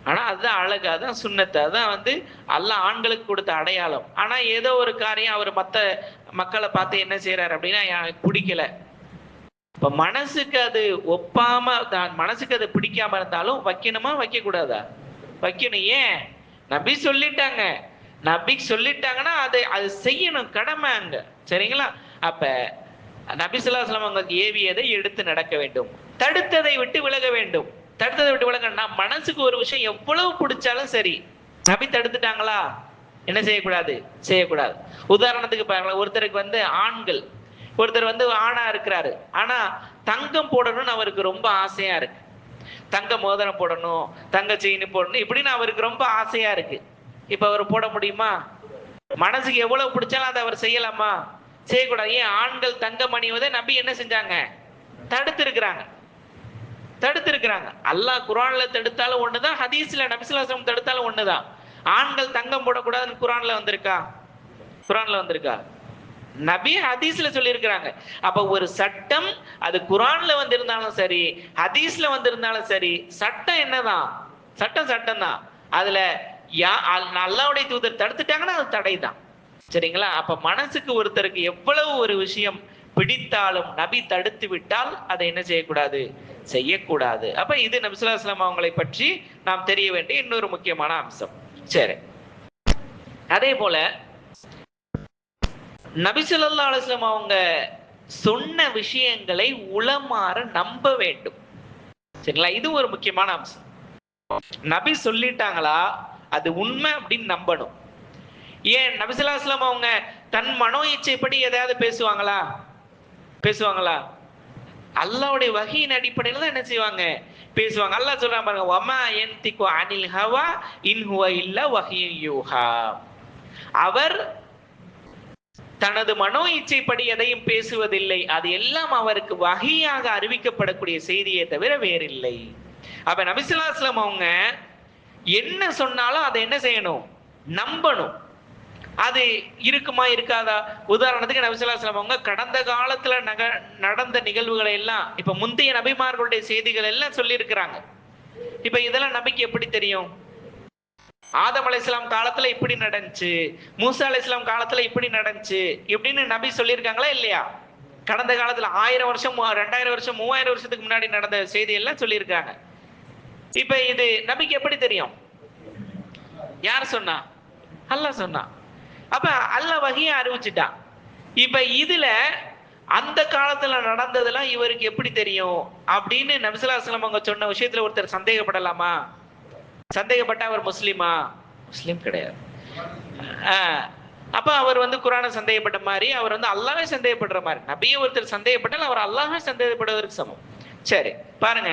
ஆனா அதுதான் அழகு, அதான் சுன்னத்து, அதான் அல்லாஹ் ஆண்களுக்கு கொடுத்த அடையாளம். ஆனா ஏதோ ஒரு காரியம் அவர் மற்ற மக்களை பார்த்து என்ன செய்யறாரு அப்படின்னா எனக்கு பிடிக்கல. இப்ப மனசுக்கு அது ஒப்பாம, மனசுக்கு அது பிடிக்காம இருந்தாலும் வைக்கணுமா வைக்க கூடாதா? வைக்கணும். ஏன்? நபி சொல்லிட்டாங்க. நபி சொல்லிட்டாங்கன்னா அது செய்யணும், கடமை அங்க. சரிங்களா? அப்ப நபி ஸல்லல்லாஹு அலைஹி வஸல்லம் உங்களுக்கு ஏவியதை எடுத்து நடக்க வேண்டும், தடுத்ததை விட்டு விலக வேண்டும். தடுத்ததை விட்டு விலகணும்னா மனசுக்கு ஒரு விஷயம் எவ்வளவு பிடிச்சாலும் சரி, நபி தடுத்துட்டாங்களா, என்ன செய்யக்கூடாது, செய்யக்கூடாது. உதாரணத்துக்கு பாருங்களேன், ஒருத்தருக்கு ஆண்கள், ஒருத்தர் ஆணா இருக்கிறாரு, ஆனா தங்கம் போடணும்னு அவருக்கு ரொம்ப ஆசையா இருக்கு, தங்க மோதிரம் போடணும், தங்க செயின் போடணும் இப்படின்னு அவருக்கு ரொம்ப ஆசையா இருக்கு. இப்ப அவர் போட முடியுமா? மனசுக்கு எவ்வளவு பிடிச்சாலும் அதை அவர் செய்யலாமா? செய்யக்கூடாது. ஏன்? ஆண்கள் தங்கம் அணிவதை நபி என்ன செஞ்சாங்க? தடுத்து இருக்கிறாங்க. அல்லாஹ் குர்ஆன்ல தடுத்தாலும் ஒண்ணுதான், ஹதீஸ்ல நபி ஸல்லல்லாஹு அலைஹி வஸல்லம் தடுத்தாலும் ஒண்ணுதான். ஆண்கள் தங்கம் போடக்கூடாதுன்னு குர்ஆன்ல வந்திருக்கா? நபி ஹதீஸ்ல சொல்லி இருக்கிறாங்க. அப்ப ஒரு சட்டம் அது குர்ஆன்ல வந்திருந்தாலும் சரி, ஹதீஸ்ல வந்திருந்தாலும் சரி, சட்டம் என்னதான்? சட்டம் தான். அதுல அல்லாஹ்வுடைய தூதர் தடுத்துட்டாங்கன்னா அது தடைதான். சரிங்களா? அப்ப மனசுக்கு ஒருத்தருக்கு எவ்வளவு ஒரு விஷயம் பிடித்தாலும் நபி தடுத்து விட்டால் அதை என்ன செய்யக்கூடாது, செய்யக்கூடாது. அப்ப இது நபி ஸல்லல்லாஹு அலைஹி வஸல்லம் அவங்களை பற்றி நாம் தெரிய வேண்டிய இன்னொரு முக்கியமான அம்சம். சரி, அதே போல நபி ஸல்லல்லாஹு அலைஹி வஸல்லம் அவங்க சொன்ன விஷயங்களை உளமாற நம்ப வேண்டும். சரிங்களா? இது ஒரு முக்கியமான அம்சம். நபி சொல்லிட்டாங்களா அது உண்மை அப்படின்னு நம்பணும். ஏன்? நபி ஸல்லல்லாஹு அலைஹி வஸல்லம் அவங்க தன் மனோ இச்சைப்படி எதையாவது பேசுவாங்களா? அல்லாஹ்வுடைய வஹீயின் அடிப்படையில் தான் என்ன செய்வாங்க, பேசுவாங்க. அல்லாஹ் சொல்றான் பாருங்க, வமா யன்திகு அனில் ஹவா இன் ஹுவ இல்லா வஹ்யுன் யூஹா. அவர் தனது மனோ இச்சைப்படி எதையும் பேசுவதில்லை, அது எல்லாம் அவருக்கு வஹீயாக அறிவிக்கப்படக்கூடிய செய்தியை தவிர வேறில்லை. அப்ப நபி ஸல்லல்லாஹு அலைஹி வஸல்லம் அவங்க என்ன சொன்னாலும் அதை என்ன செய்யணும், நம்பணும். அது இருக்குமா இருக்காதா? உதாரணத்துக்கு நபி ஸல்லல்லாஹு அலைஹி வஸல்லம் அவங்க கடந்த காலத்துல நடந்த நிகழ்வுகளை எல்லாம், இப்ப முந்தைய நபிமார்களுடைய செய்திகள் எல்லாம் சொல்லி இருக்கிறாங்க. இப்ப இதெல்லாம் நபிக்கு எப்படி தெரியும்? ஆதம் அலைஹிஸ்ஸலாம் காலத்துல இப்படி நடந்துச்சு, மூசா அலைஹிஸ்ஸலாம் காலத்துல இப்படி நடந்துச்சு இப்படின்னு நபி சொல்லியிருக்காங்களா இல்லையா? கடந்த காலத்துல 1000 வருஷம் 2000 வருஷம் 3000 வருஷத்துக்கு முன்னாடி நடந்த செய்தி எல்லாம் சொல்லியிருக்காங்க. இப்ப இது நபிக்கு எப்படி தெரியும்? யார் சொன்னா? அல்லாஹ் சொன்னா. அப்ப அல்லாஹ் வஹீயை அறிவிச்சிட்டான். இப்ப இதுல அந்த காலத்துல நடந்ததெல்லாம் இவருக்கு எப்படி தெரியும் அப்படின்னு நபி ஸல்லல்லாஹு அலைஹி வஸல்லம் அவங்க சொன்ன விஷயத்துல ஒருத்தர் சந்தேகப்படலாமா? சந்தேகப்பட்ட அவர் முஸ்லிமா? முஸ்லிம் கிடையாது. அப்ப அவர் குர்ஆனை சந்தேகப்பட்ட மாதிரி, அவர் அல்லாஹ்வை சந்தேகப்படுற மாதிரி. நபியை ஒருத்தர் சந்தேகப்பட்டால் அவர் அல்லாஹ்வை சந்தேகப்படுவதற்கு சமம். சரி, பாருங்க.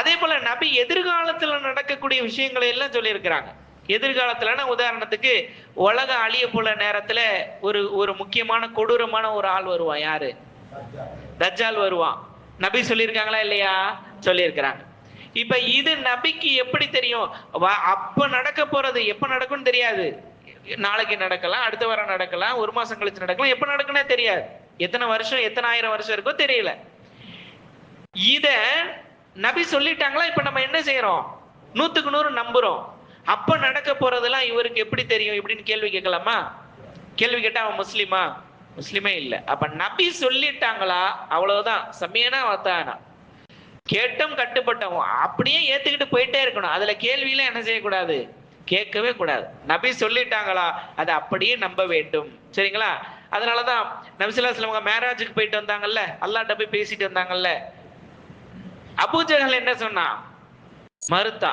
அதே போல நபி எதிர்காலத்துல நடக்கக்கூடிய விஷயங்களை எல்லாம் சொல்லி இருக்கிறாங்க. எதிர்காலத்துலன்னா உதாரணத்துக்கு உலக அழிய போல நேரத்துல ஒரு முக்கியமான கொடூரமான ஒரு ஆள் வருவான். யாரு? தஜ்ஜால் வருவான். நபி சொல்லியிருக்காங்களா இல்லையா? சொல்லியிருக்கிறாங்க. இப்ப இது நபிக்கு எப்படி தெரியும்? அப்ப நடக்க போறது எப்ப நடக்கும்னு தெரியாது. நாளைக்கு நடக்கலாம், அடுத்த வாரம் நடக்கலாம், ஒரு மாசம் கழிச்சு நடக்கலாம், எப்ப நடக்கும்னே தெரியாது. எத்தனை வருஷம், எத்தனை ஆயிரம் வருஷம் இருக்கோ தெரியல. இத நபி சொல்லிட்டாங்களா, இப்ப நம்ம என்ன செய்யறோம்? 100க்கு 100 நம்புறோம். அப்ப நடக்க போறதெல்லாம் இவருக்கு எப்படி தெரியும் இப்படின்னு கேள்வி கேட்கலாமா? கேள்வி கேட்டா அவன் முஸ்லிமா? முஸ்லிமே இல்ல. அப்ப நபி சொல்லிட்டாங்களா, அவ்வளவுதான். சமீனா வத்தானா, கேட்டும் கட்டுப்பட்டோம், அப்படியே ஏத்துக்கிட்டு போயிட்டே இருக்கணும். அதுல கேள்வியில என்ன செய்யக்கூடாது? கேட்கவே கூடாது. நபி சொல்லிட்டாங்களா, அதை அப்படியே நம்ப வேண்டும். சரிங்களா? அதனாலதான் நபி ஸல்லல்லாஹு அலைஹி வஸல்லம் மேராஜுக்கு போயிட்டு வந்தாங்கல்ல, அல்லாஹ்ட்ட போய் பேசிட்டு வந்தாங்கல்ல, அபூஜஹல் என்ன சொன்னா? மறுத்தா.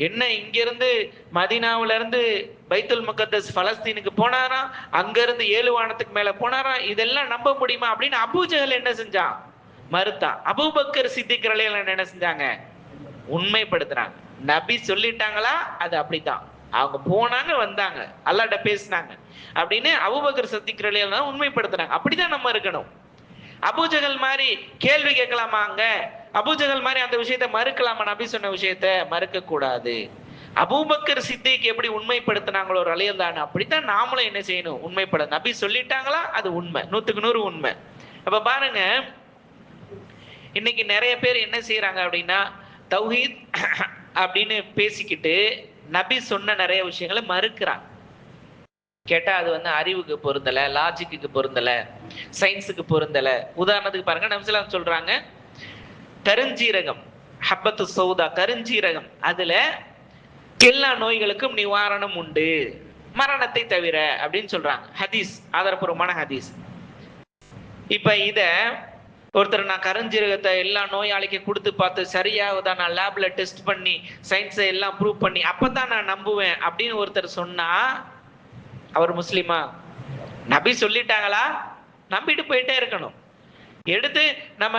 என்ன, இங்க இருந்து மதீனாவுல இருந்து பைத்துல் முகத்தஸ் பலஸ்தீனுக்கு போனாராம், அங்க இருந்து 7 வானத்துக்கு மேல போனாராம், இதெல்லாம் நம்ப முடியுமா அப்படின்னு அபூஜஹல் என்ன செஞ்சான்? மறுத்தான். அபூபக்கர் சித்திக் ரலியல்லாஹு அன்ஹு என்ன செஞ்சாங்க? உண்மைப்படுத்துறாங்க. நபி சொல்லிட்டாங்களா, அது அப்படித்தான். அவங்க போனாங்க, வந்தாங்க, அல்லாஹ்ட்ட பேசினாங்க அப்படின்னு அபூபக்கர் சித்திக் ரலியல்லாஹு அன்ஹு உண்மைப்படுத்துறாங்க. அப்படிதான் நம்ம இருக்கணும். அபூஜஹல் மாதிரி கேள்வி கேட்கலாமா? அங்க அபூஜஹல் மாதிரி அந்த விஷயத்தை மறுக்கலாமா? நபி சொன்ன விஷயத்தை மறுக்க கூடாது. அபூபக்கர் சித்திக் எப்படி உண்மைப்படுத்தினாங்களோ ரலியல்லாஹு அன்ஹு, அப்படித்தான் நாமளும் என்ன செய்யணும்? உண்மைப்பட. நபி சொல்லிட்டாங்களா, அது உண்மை, 100க்கு 100 உண்மை. அப்ப பாருங்க, இன்னைக்கு நிறைய பேர் என்ன செய்யறாங்க அப்படின்னா, தௌஹீத் அப்படின்னு பேசிக்கிட்டு நபி சொன்ன நிறைய விஷயங்களை மறுக்கிறாங்க. கேட்டா அது வந்து அறிவுக்கு பொருந்தல, லாஜிக்கு பொருந்தல, சயின்ஸுக்கு பொருந்தல. உதாரணத்துக்கு பாருங்க, நபி ஸல்லல்லாஹு அலைஹி வஸல்லம் சொல்றாங்க, கருஞ்சீரகம், ஹப்பத்து சௌதா, கருஞ்சீரகம், அதுல எல்லா நோய்களுக்கும் நிவாரணம் உண்டு, மரணத்தை தவிர அப்படின்னு சொல்றாங்க. ஹதீஸ், ஆதாரபூர்வமான ஹதீஸ். இப்ப இத ஒருத்தர், நான் கருஞ்சீரகத்தை எல்லா நோயாளிக்கு கொடுத்து பார்த்து சரியாகுதா, நான் லேப்ல டெஸ்ட் பண்ணி சயின்ஸை எல்லாம் ப்ரூவ் பண்ணி அப்பதான் நான் நம்புவேன் அப்படின்னு ஒருத்தர் சொன்னா அவர் முஸ்லிமா? நபி சொல்லிட்டாங்களா, நம்பிட்டு போயிட்டே இருக்கணும். எடுத்து நம்ம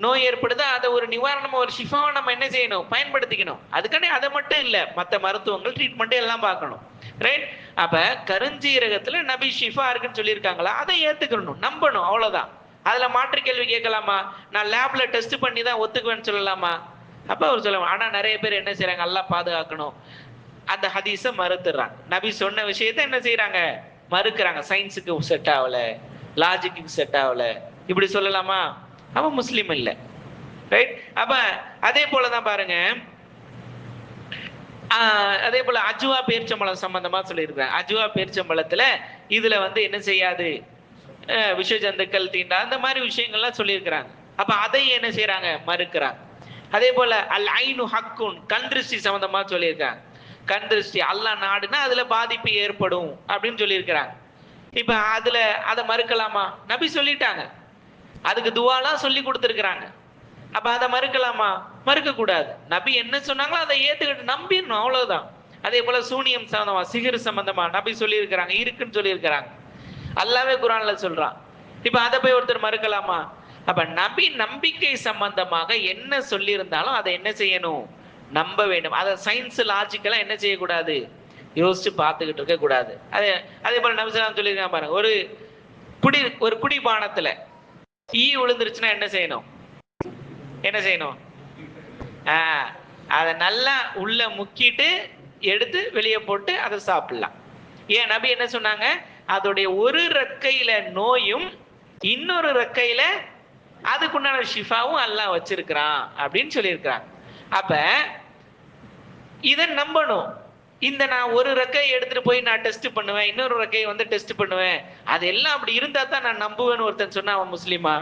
நோய் ஏற்படுதா, அதை ஒரு நிவாரணமா, ஒரு ஷிஃபாவை நம்ம என்ன செய்யணும்? பயன்படுத்திக்கணும். அதுக்காண்டி அதை மட்டும் இல்ல, மற்ற மருத்துவங்கள் ட்ரீட்மெண்ட் எல்லாம் பார்க்கணும். ரைட்? அப்ப கருஞ்சீரகத்துல நபி ஷிஃபா இருக்குன்னு சொல்லியிருக்காங்களா, அதை ஏத்துக்கணும், நம்பணும், அவ்வளவுதான். அதுல மாற்று கேள்வி கேட்கலாமா? நான் லேப்ல டெஸ்ட் பண்ணி தான் ஒத்துக்குவேன்னு சொல்லலாமா? அப்ப அவர் சொல்லுவாங்க. ஆனா நிறைய பேர் என்ன செய்யறாங்க? அல்லாஹ் பாதுகாக்கணும், அந்த ஹதீஸை மறுத்துறாங்க. நபி சொன்ன விஷயத்தை என்ன செய்யறாங்க? மறுக்கிறாங்க. சயின்ஸுக்கு செட் ஆகல, லாஜிக்கு செட் ஆகல, இப்படி சொல்லலாமா? அவன் முஸ்லீம் இல்லை. ரைட்? அப்ப அதே போலதான் பாருங்க, அதே போல அஜுவா பேரிச்சம்பழம் சம்பந்தமா சொல்லியிருக்காங்க. அஜுவா பேரிச்சம்பழத்துல இதுல வந்து என்ன செய்யாது, விஷ ஜந்துக்கள் தீண்டா, அந்த மாதிரி விஷயங்கள்லாம் சொல்லியிருக்கிறாங்க. அப்ப அதை என்ன செய்யறாங்க? மறுக்கிறாங்க. அதே போல அல் ஐனு ஹக்குன், கண் திருஷ்டி சம்பந்தமா சொல்லியிருக்காங்க. கண் திருஷ்டி அல்லாஹ் நாடுனா அதுல பாதிப்பு ஏற்படும் அப்படின்னு சொல்லியிருக்கிறாங்க. இப்ப அதுல அதை மறுக்கலாமா? நபி சொல்லிட்டாங்க, அதுக்கு துவாலாம் சொல்லி கொடுத்துருக்குறாங்க. அப்ப அதை மறுக்கலாமா? மறுக்க கூடாது. நபி என்ன சொன்னாங்களோ அதை ஏத்துக்கிட்டு நம்பிடணும், அவ்வளவுதான். அதே போல சூனியம் சம்பந்தமா, சிகிர் சம்பந்தமா நபி சொல்லியிருக்கிறாங்க, இருக்குன்னு சொல்லியிருக்கிறாங்க. அல்லாஹ்வே குர்ஆன்ல சொல்றான். இப்ப அதை போய் ஒருத்தர் மறுக்கலாமா? அப்ப நபி நம்பிக்கை சம்பந்தமாக என்ன சொல்லி இருந்தாலும் அதை என்ன செய்யணும்? நம்ப வேண்டும். அதை சயின்ஸ் லாஜிக்கெல்லாம் என்ன செய்யக்கூடாது? யோசிச்சு பார்த்துக்கிட்டு இருக்க கூடாது. அதே போல நபி ஸல்லல்லாஹு சொல்லியிருக்காங்க பாருங்க, ஒரு குடிபானத்துல ஈ விழுந்துருச்சுன்னா என்ன செய்யணும்? என்ன செய்யணும்? அதை நல்லா உள்ள முக்கிட்டு எடுத்து வெளியே போட்டு அதை சாப்பிடலாம். ஏன் நபி என்ன சொன்னாங்க? அதோடைய ஒரு ரெக்கையில நோயும் இன்னொரு ரெக்கையில அதுக்குண்டான ஷிஃபாவும் அல்லாஹ் வச்சிருக்கிறான் அப்படின்னு சொல்லியிருக்கிறாங்க. அப்ப இதை நம்பணும். இந்த நான் ஒரு ரெக்கையை எடுத்துட்டு போய் நான் டெஸ்ட் பண்ணுவேன், இன்னொரு ரெக்கையை வந்து டெஸ்ட் பண்ணுவேன், அதெல்லாம் அப்படி இருந்தா தான் நான் நம்புவேன்னு ஒருத்தன் சொன்னா அவன் முஸ்லிமா?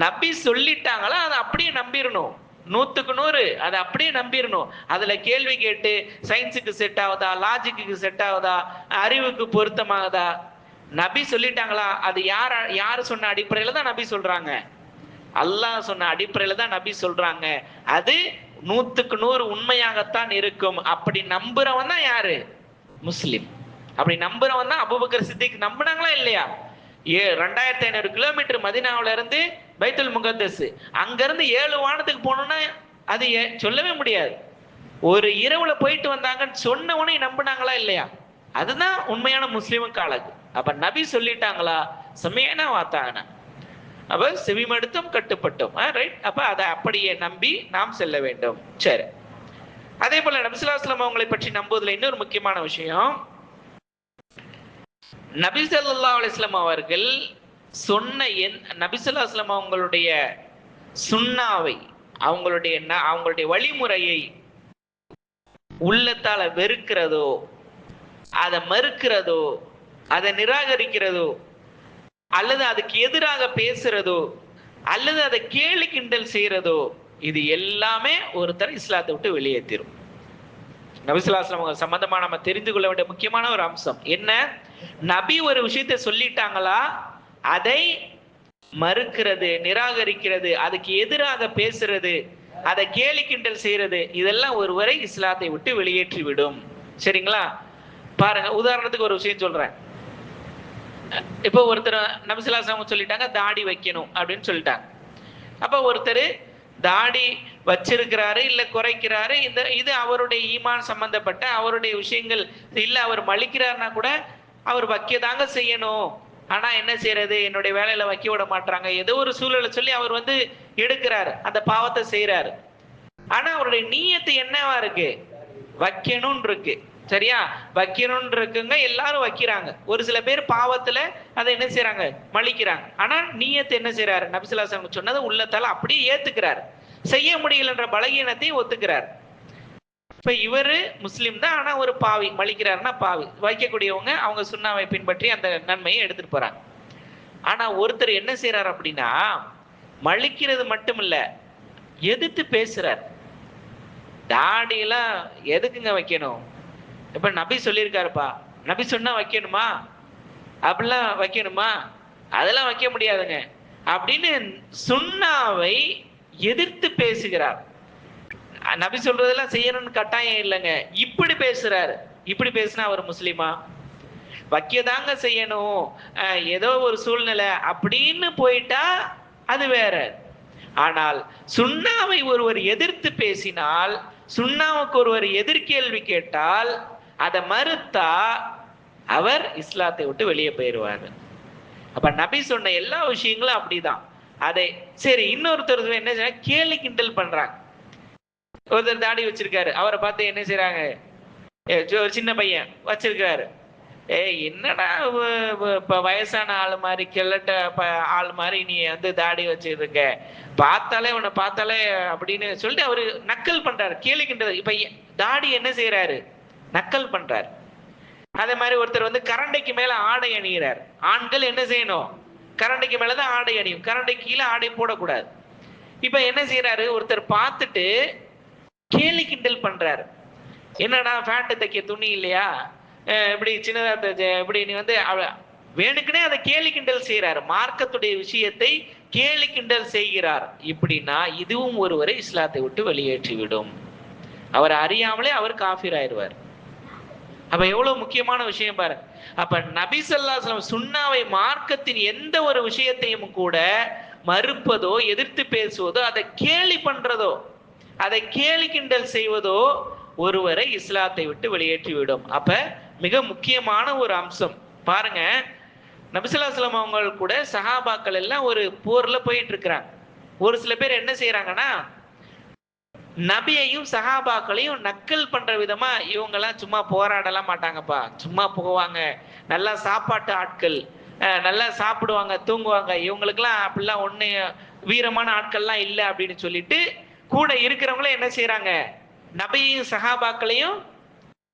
நபி சொல்லிட்டாங்களா, அதை அப்படியே நம்பிடணும், 100க்கு 100 அதை அப்படியே நம்பிடணும். அதுல கேள்வி கேட்டு சயின்ஸுக்கு செட் ஆகுதா, லாஜிக்கு செட் ஆகுதா, அறிவுக்கு பொருத்தமாகுதா? நபி சொல்லிட்டாங்களா, அது யாரு சொன்ன அடிப்படையில தான் நபி சொல்றாங்க, அல்லாஹ் சொன்ன அடிப்படையில தான் நபி சொல்றாங்க. அது 100க்கு 100 உண்மையாகத்தான் இருக்கும். அப்படி நம்புறவன் தான் யாரு? முஸ்லிம். அப்படி நம்புறவன் தான் அபூபக்கர் சித்திக் நம்பினாங்களா இல்லையா? 2500 கிலோமீட்டர் மதீனாவுல இருந்து பைத்துல் முகத்தஸ், அங்க இருந்து 7 வானத்துக்கு போகணும்னா அது சொல்லவே முடியாது. ஒரு இரவுல போயிட்டு வந்தாங்கன்னு சொன்னவனே நம்பினாங்களா இல்லையா? அதுதான் உண்மையான முஸ்லிமுக்கு அழகு. அப்ப நபி சொல்லிட்டாங்களா, சமீஅனா வஅதானா, அப்ப செவிமடுத்தும் கட்டுப்பட்டோம். ரைட்? அப்ப அதை அப்படியே நம்பி நாம் செல்ல வேண்டும். சரி. அதே போல நபி ஸல்லல்லாஹு அலைஹி வஸல்லம் அவங்களை பற்றி நம்புவதில் இன்னொரு முக்கியமான விஷயம், நபி ஸல்லல்லாஹு அலைஹி வஸல்லம் அவர்கள் சொன்ன நபி ஸல்லல்லாஹு அலைஹி வஸல்லம் அவங்களுடைய சுன்னாவை, அவங்களுடைய வழிமுறையை உள்ளத்தால வெறுக்கிறதோ, அதை மறுக்கிறதோ, அதை நிராகரிக்கிறதோ, அல்லது அதுக்கு எதிராக பேசுறதோ, அல்லது அதை கேலி கிண்டல் செய்யறதோ, இது எல்லாமே ஒருத்தர் இஸ்லாத்தை விட்டு வெளியேற்றிரும். நபி ஸல்லல்லாஹு அலைஹி வஸல்லம் சம்பந்தமா நம்ம தெரிந்து கொள்ள வேண்டிய முக்கியமான ஒரு அம்சம் என்ன? நபி ஒரு விஷயத்தை சொல்லிட்டாங்களா, அதை மறுக்கிறது, நிராகரிக்கிறது, அதுக்கு எதிராக பேசுறது, அதை கேலி கிண்டல் செய்யறது, இதெல்லாம் ஒருவரை இஸ்லாத்தை விட்டு வெளியேற்றி விடும். சரிங்களா? பாருங்க, உதாரணத்துக்கு ஒரு விஷயம் சொல்றேன். இப்போ ஒருத்தர் நபி ஸல்லல்லாஹு அலைஹி வஸல்லம் சொல்லிட்டாங்க தாடி வைக்கணும் அப்படின்னு சொல்லிட்டாங்க. அப்ப ஒருத்தர் தாடி வச்சிருக்கிறாரு இல்ல குறைக்கிறாரு, இது அவருடைய ஈமான் சம்பந்தப்பட்ட அவருடைய விஷயங்கள் இல்ல. அவர் மலிக்கிறாருன்னா கூட அவர் வைக்கதாங்க செய்யணும், ஆனா என்ன செய்யறது, என்னுடைய வேலையில வைக்க விட மாட்டாங்க, ஏதோ ஒரு சூழலை சொல்லி அவர் எடுக்கிறாரு, அந்த பாவத்தை செய்யறாரு. ஆனா அவருடைய நீயத்து என்னவா இருக்கு? வைக்கணும்னு இருக்கு. சரியா? வைக்கணும்னு இருக்குங்க, எல்லாரும் வைக்கிறாங்க. ஒரு சில பேர் பாவத்துல அதை என்ன செய்யறாங்க? மலிக்கிறாங்க. ஆனா நீயத்தை என்ன செய்யறாரு? நபி ஸல்லல்லாஹு அலைஹி வஸல்லம் சொன்னதை உள்ளத்தால அப்படியே ஏத்துக்கிறார், செய்ய முடியலன்ற பலகீனத்தையும் ஒத்துக்கிறார். இப்ப இவரு முஸ்லிம் தான், ஆனா ஒரு பாவி, மலிக்கிறாருன்னா பாவி. வைக்கக்கூடியவங்க அவங்க சுன்னாவை பின்பற்றி அந்த நன்மையை எடுத்துட்டு போறாங்க. ஆனா ஒருத்தர் என்ன செய்யறாரு அப்படின்னா, மலிக்கிறது மட்டும் இல்ல, எதிர்த்து பேசுறார். தாடியெல்லாம் எதுக்குங்க வைக்கணும்? இப்ப நபி சொல்லியிருக்காருப்பா, நபி சொன்னா வைக்கணுமா? அப்படிலாம் வைக்கணுமா? அதெல்லாம் வைக்க முடியாதுங்க அப்படின்னு சுன்னாவை எதிர்த்து பேசுகிறார். நபி சொல்றதெல்லாம் செய்யணும்னு கட்டாயம் இல்லைங்க, இப்படி பேசுறாரு. இப்படி பேசினா அவர் முஸ்லிமா? வைக்கதாங்க செய்யணும், ஏதோ ஒரு சூழ்நிலை அப்படின்னு போயிட்டா அது வேற. ஆனால் சுன்னாவை ஒருவர் எதிர்த்து பேசினால், சுன்னாவுக்கு ஒருவர் எதிர்கேள்வி கேட்டால், அதை மறுத்தா அவர் இஸ்லாத்தை விட்டு வெளியே போயிடுவார். அப்ப நபி சொன்ன எல்லா விஷயங்களும் அப்படிதான். அதை சரி, இன்னொருத்தர் என்ன கேலி கிண்டல் பண்றாங்க. ஒருத்தர் தாடி வச்சிருக்காரு, அவரை பார்த்து என்ன செய்யறாங்க? ஒரு சின்ன பையன் வச்சிருக்காரு, என்னடா இப்ப வயசான ஆள் மாதிரி, கிழட்ட ஆள் மாதிரி நீ தாடி வச்சிருக்க, பார்த்தாலே உன்னை பார்த்தாலே அப்படின்னு சொல்லிட்டு அவரு நக்கல் பண்றாரு, கேலி கிண்டல். இப்ப தாடி என்ன செய்யறாரு? நக்கல் பண்றாரு. அதே மாதிரி ஒருத்தர் கரண்டைக்கு மேல ஆடை அணிகிறார். ஆண்கள் என்ன செய்யணும்? கரண்டைக்கு மேலதான் ஆடை அணியும், கரண்டை கீழே ஆடை போடக்கூடாது. இப்ப என்ன செய்யறாரு? ஒருத்தர் பார்த்துட்டு கேலி கிண்டல் பண்றாரு. என்னடா பேண்ட் தைக்க துணி இல்லையா, இப்படி சின்னதா இப்படி நீ வேணுக்குனே அதை கேலி கிண்டல் செய்யறாரு. மார்க்கத்துடைய விஷயத்தை கேலி கிண்டல் செய்கிறார். இப்படின்னா இதுவும் ஒருவரை இஸ்லாத்தை விட்டு வெளியேற்றி விடும். அவர் அறியாமலே அவர் காஃபிர் ஆயிடுவார். அப்ப எவ்வளவு முக்கியமான விஷயம் பாருங்க. அப்ப நபி ஸல்லல்லாஹு அலைஹி வஸல்லம் சுன்னாவை, மார்க்கத்தின் எந்த ஒரு விஷயத்தையும் கூட மறுப்பதோ, எதிர்த்து பேசுவதோ, அதை கேலி பண்றதோ, அதை கேலி கிண்டல் செய்வதோ ஒருவரை இஸ்லாத்தை விட்டு வெளியேற்றி விடும். அப்ப மிக முக்கியமான ஒரு அம்சம் பாருங்க. நபி ஸல்லல்லாஹு அலைஹி வஸல்லம் அவங்க கூட சஹாபாக்கள் எல்லாம் ஒரு போர்ல போயிட்டு இருக்கிறாங்க. ஒரு சில பேர் என்ன செய்யறாங்கன்னா, நபியையும் சஹாபாக்களையும் நக்கல் பண்ற விதமா, இவங்கெல்லாம் சும்மா போராடலாம் மாட்டாங்கப்பா, சும்மா போவாங்க, நல்லா சாப்பாட்டு ஆட்கள், நல்லா சாப்பிடுவாங்க, தூங்குவாங்க, இவங்களுக்கெல்லாம் அப்படிலாம் ஒண்ணு வீரமான ஆட்கள்லாம் இல்லை அப்படின்னு சொல்லிட்டு கூட இருக்கிறவங்களே என்ன செய்யறாங்க? நபியையும் சஹாபாக்களையும்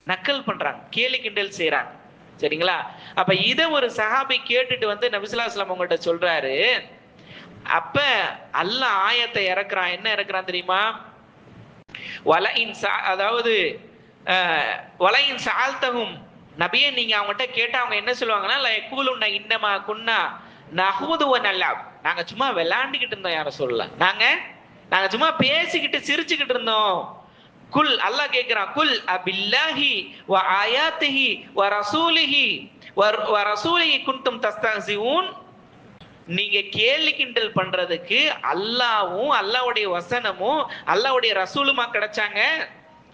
நக்கல் பண்றாங்க, கேலி கிண்டல் செய்யறாங்க. சரிங்களா? அப்ப இத ஒரு சஹாபி கேட்டுட்டு நபி ஸல்லல்லாஹு அலைஹி வஸல்லம் அவங்கள்ட்ட சொல்றாரு. அப்ப அல்லாஹ் ஆயத்தை இறக்குறான். என்ன இறக்குறான் தெரியுமா? அதாவது வலையின் சால்தகும், நபியே நீங்க அவங்ககிட்ட கேட்டா அவங்க என்ன சொல்லுவாங்கன்னா, கூலுன்னா இன்னமா குன்னா நஹூதுவ நல்லாப், நாங்க சும்மா விளையாண்டுக்கிட்டு இருந்தோம், யார சொல்லலாம், நாங்க சும்மா பேசிக்கிட்டு சிரிச்சுக்கிட்டு இருந்தோம். குல், அல்லாஹ் கேட்கிறான், குல் அபில்லாஹி வ ஆயாத்திஹி வ ரசூலிஹி வ ரசூலிஹி குன்தும் தஸ்தஹ்சிஊன், நீங்க கேலி கிண்டல் பண்றதுக்கு அல்லாவும் அல்லாவுடைய வசனமும் அல்லாவுடைய ரசூலுமா கிடைச்சாங்க?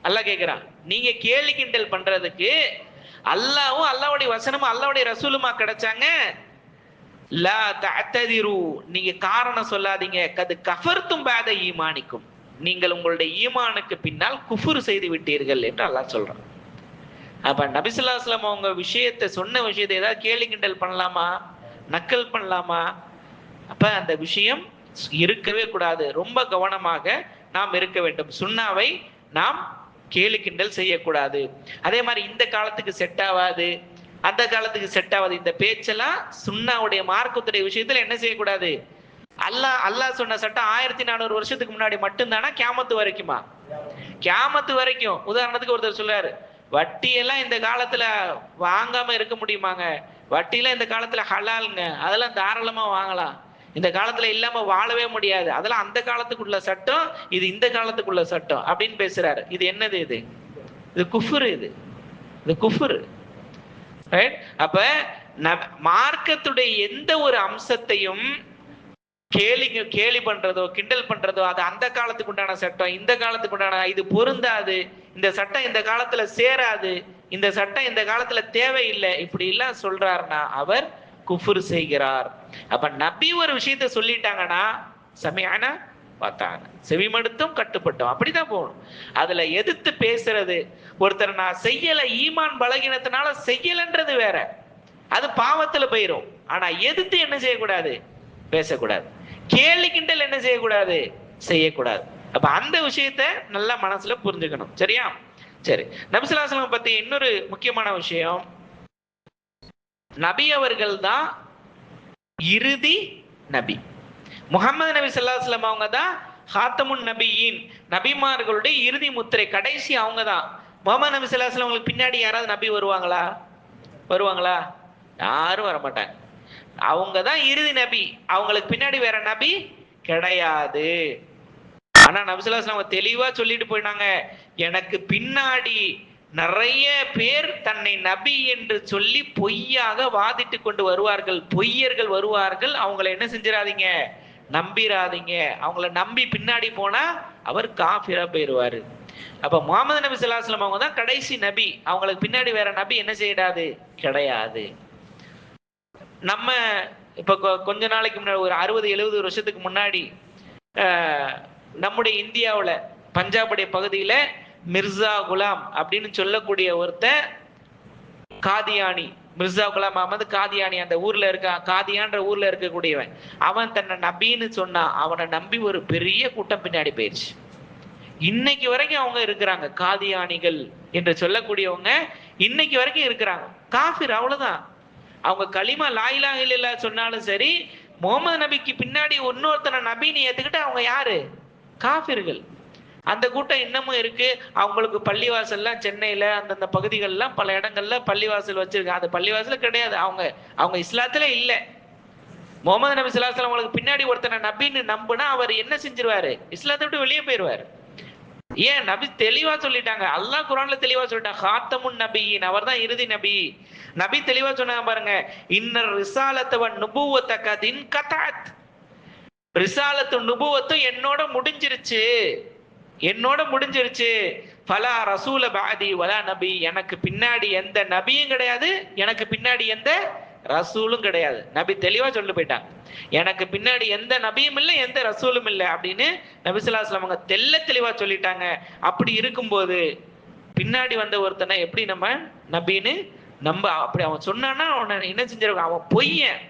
அல்லாஹ் கேட்கிறான், நீங்க கேலி கிண்டல் பண்றதுக்கு அல்லாவும் அல்லாவுடைய வசனமும் அல்லாவுடைய ரசூலுமா கிடைச்சாங்க? லா தஅததிரு, நீங்க காரணம் சொல்லாதீங்க, கது கஃபர்தும் பாத ஈமானிக்கும், நீங்கள் உங்களுடைய ஈமானுக்கு பின்னால் குஃபுர் செய்து விட்டீர்கள் என்று அல்லாஹ் சொல்றான். அப்ப நபி ஸல்லல்லாஹு அலைஹி வஸல்லம் அவங்க விஷயத்தை, சொன்ன விஷயத்தை ஏதாவது கேலி கிண்டல் பண்ணலாமா? நக்கல் பண்ணலாமா? அப்ப அந்த விஷயம் இருக்கவே கூடாது. ரொம்ப கவனமாக நாம் இருக்க வேண்டும். சுன்னாவை நாம் கேலி கிண்டல் செய்யக்கூடாது. அதே மாதிரி இந்த காலத்துக்கு செட் ஆகாது, அந்த காலத்துக்கு செட் ஆகாது, இந்த பேச்செல்லாம் சுன்னாவுடைய மார்க்கத்துடைய விஷயத்துல என்ன செய்யக்கூடாது. அல்லாஹ் சொன்ன சட்டம் 1400 வருஷத்துக்கு முன்னாடி மட்டும்தானா, கியாமத்து வரைக்குமா? கியாமத்து வரைக்கும். உதாரணத்துக்கு ஒருத்தர் சொல்றாரு, வட்டியெல்லாம் இந்த காலத்துல வாங்காம இருக்க முடியுமாங்க? வட்டியெல்லாம் இந்த காலத்துல ஹலாலுங்க, அதெல்லாம் தாராளமா வாங்கலாம், இந்த காலத்துல இல்லாம வாழவே முடியாது, அதெல்லாம் அந்த காலத்துக்குள்ள சட்டம், இது இந்த காலத்துக்குள்ள சட்டம் அப்படின்னு பேசுறாரு. இது என்னது? இது குஃப்ரு. இது குஃப்ரு. அப்ப மார்க்கத்துடைய எந்த ஒரு அம்சத்தையும் கேலி பண்றதோ கிண்டல் பண்றதோ அது அந்த காலத்துக்கு உண்டான சட்டம், இந்த காலத்துக்கு உண்டான, இது பொருந்தாது, இந்த சட்டம் இந்த காலத்துல சேராது, இந்த சட்டம் இந்த காலத்துல தேவையில்லை, இப்படி எல்லாம் சொல்றாருன்னா அவர் குஃப்ர் செய்கிறார். அப்ப நபி ஒரு விஷயத்த சொல்லிட்டாங்கன்னா சமயான பார்த்தாங்க, செவிமடுத்தும் கட்டுப்பட்டோம், அப்படிதான் போகணும். அதுல எதிர்த்து பேசுறது, ஒருத்தர் நான் செய்யல, ஈமான் பலகீனத்தினால செய்யலன்றது வேற, அது பாவத்துல போயிரும். ஆனா எதிர்த்து என்ன செய்யக்கூடாது? பேசக்கூடாது. கேலி கிண்டல் என்ன செய்யக்கூடாது? செய்யக்கூடாது. அப்ப அந்த விஷயத்த நல்லா மனசுல புரிஞ்சுக்கணும். சரியா? சரி. நபி ஸல்லல்லாஹு அலைஹி வஸல்லம் பத்தி இன்னொரு முக்கியமான விஷயம், நபி அவர்கள் தான் இறுதி நபி. முஹம்மது நபி ஸல்லல்லாஹு அலைஹி வஸல்லம் அவங்க தான் ஹாத்தமுன் நபியின், நபிமார்களுடைய இறுதி முத்திரை, கடைசி அவங்க தான். முஹம்மது நபி ஸல்லல்லாஹு அலைஹி வஸல்லம் பின்னாடி யாராவது நபி வருவாங்களா? யாரும் வரமாட்டாங்க. அவங்க தான் இறுதி நபி, அவங்களுக்கு பின்னாடி வேற நபி கிடையாது. ஆனா நபி ஸல்லல்லாஹு அலைஹி வஸல்லம் தெளிவா சொல்லிட்டு போயிட்டாங்க, எனக்கு பின்னாடி நிறைய பேர் தன்னை நபி என்று சொல்லி பொய்யாக வாதிட்டு கொண்டு வருவார்கள், பொய்யர்கள் வருவார்கள், அவங்களை என்ன செஞ்சிடாதீங்க, நம்பிராதீங்க. அவங்கள நம்பி பின்னாடி போனா அவர் காஃபிரா போயிடுவாரு. அப்ப முஹம்மது நபி ஸல்லல்லாஹு அலைஹி வஸல்லம் அவங்க தான் கடைசி நபி, அவங்களுக்கு பின்னாடி வேற நபி என்ன செய்யாது, கிடையாது. நம்ம இப்ப கொஞ்ச நாளைக்கு முன்னாடி, ஒரு 60-70 வருஷத்துக்கு முன்னாடி, நம்முடைய இந்தியாவில் பஞ்சாபுடைய பகுதியில மிர்சா குலாம் அப்படின்னு சொல்லக்கூடிய ஒருத்தன், காதியானி, மிர்சா குலாம் அஹமது காதியானி, அந்த ஊர்ல இருக்க, காதியான்ற ஊர்ல இருக்கக்கூடியவன், அவன் தன்னை நபின்னு சொன்னான். அவனை நம்பி ஒரு பெரிய கூட்டம் பின்னாடி போயிடுச்சு. இன்னைக்கு வரைக்கும் அவங்க இருக்கிறாங்க, காதியானிகள் என்று சொல்லக்கூடியவங்க இன்னைக்கு வரைக்கும் இருக்கிறாங்க. காஃபிர், அவ்வளவுதான். அவங்க களிமா லா இலாஹ இல்லல்லாஹ் சொன்னாலும் சரி, முகமது நபிக்கு பின்னாடி இன்னொருத்தனை நபின்னு ஏத்துக்கிட்டு அவங்க யாரு? காஃபிர்கள். அந்த கூட்டம் இன்னமும் இருக்கு. அவங்களுக்கு பள்ளிவாசல்லாம் சென்னையில அந்தந்த பகுதிகள்லாம் பல இடங்கள்ல பள்ளிவாசல் வச்சிருக்காங்க. அது பள்ளிவாசல் கிடையாது, அவங்க இஸ்லாத்துல இல்லை. முகமது நபி ஸல்லல்லாஹு அலைஹி வஸல்லம் அவங்களுக்கு பின்னாடி ஒருத்தனை நபின்னு நம்புனா அவர் என்ன செஞ்சிருவாரு? இஸ்லாத்தை விட்டு வெளியே போயிடுவாரு. ஏன்? நபி தெளிவா சொல்லிட்டாங்க. அல்லாஹ் குர்ஆன்ல தெளிவா சொல்லிட்டாங்க, ஹாத்தமுன் நபியின், அவர் தான் இறுதி நபி. நபி தெளிவா சொன்னாங்க பாருங்க, இன்னர் ரிசாலத்து வன் நுபுவத்த கதின் கதஅத், ரிசாலத்து நுபுவத்து என்னோட முடிஞ்சிருச்சு. ஃபலா ரசூல பாதி வலா நபி, எனக்கு பின்னாடி எந்த நபியும் கிடையாது, எனக்கு பின்னாடி எந்த ரசூலும் கிடையாது. நபி தெளிவா சொல்லி போயிட்டாங்க, எனக்கு பின்னாடி எந்த நபியும் இல்லை, எந்த ரசூலும் இல்லை அப்படின்னு நபி ஸல்லல்லாஹு அலைஹி வஸல்லம் அவங்க தெளிவா சொல்லிட்டாங்க. அப்படி இருக்கும்போது பின்னாடி வந்த ஒருத்தனை எப்படி நம்ம நபின்னு நம்ப? அப்படி அவன் சொன்னான்னா அவனை என்ன செஞ்சிருக்கான்? அவன் பொய்யன்.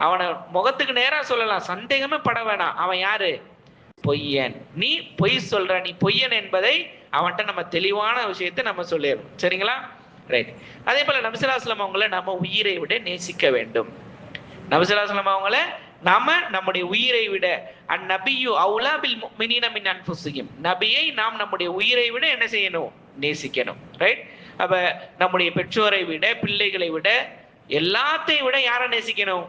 அவனை முகத்துக்கு நேரா சொல்லலாம், சந்தேகமே பட வேணாம். அவன் யாரு? பொய்யன். நீ பொய் சொல்ற, நீ பொய்யன் என்பதை அவன்கிட்ட நம்ம தெளிவான விஷயத்தை நம்ம சொல்லிடணும். சரிங்களா? ரைட். அதே போல நபி ஸல்லல்லாஹு அலைஹி வஸல்லம் அவங்கள நம்ம உயிரை விட நேசிக்க வேண்டும். நபி ஸல்லல்லாஹு அலைஹி வஸல்லம் அவங்கள நாம நம்முடைய உயிரை விட, அந்நபியு அவுலா பில் முஃமினீன மின் அன்ஃபுஸிஹிம், நபியை நாம் நம்முடைய உயிரை விட என்ன செய்யணும்? நேசிக்கணும். ரைட். அப்ப நம்முடைய பெற்றோரை விட, பிள்ளைகளை விட, எல்லாத்தையும் விட யாரை நேசிக்கணும்?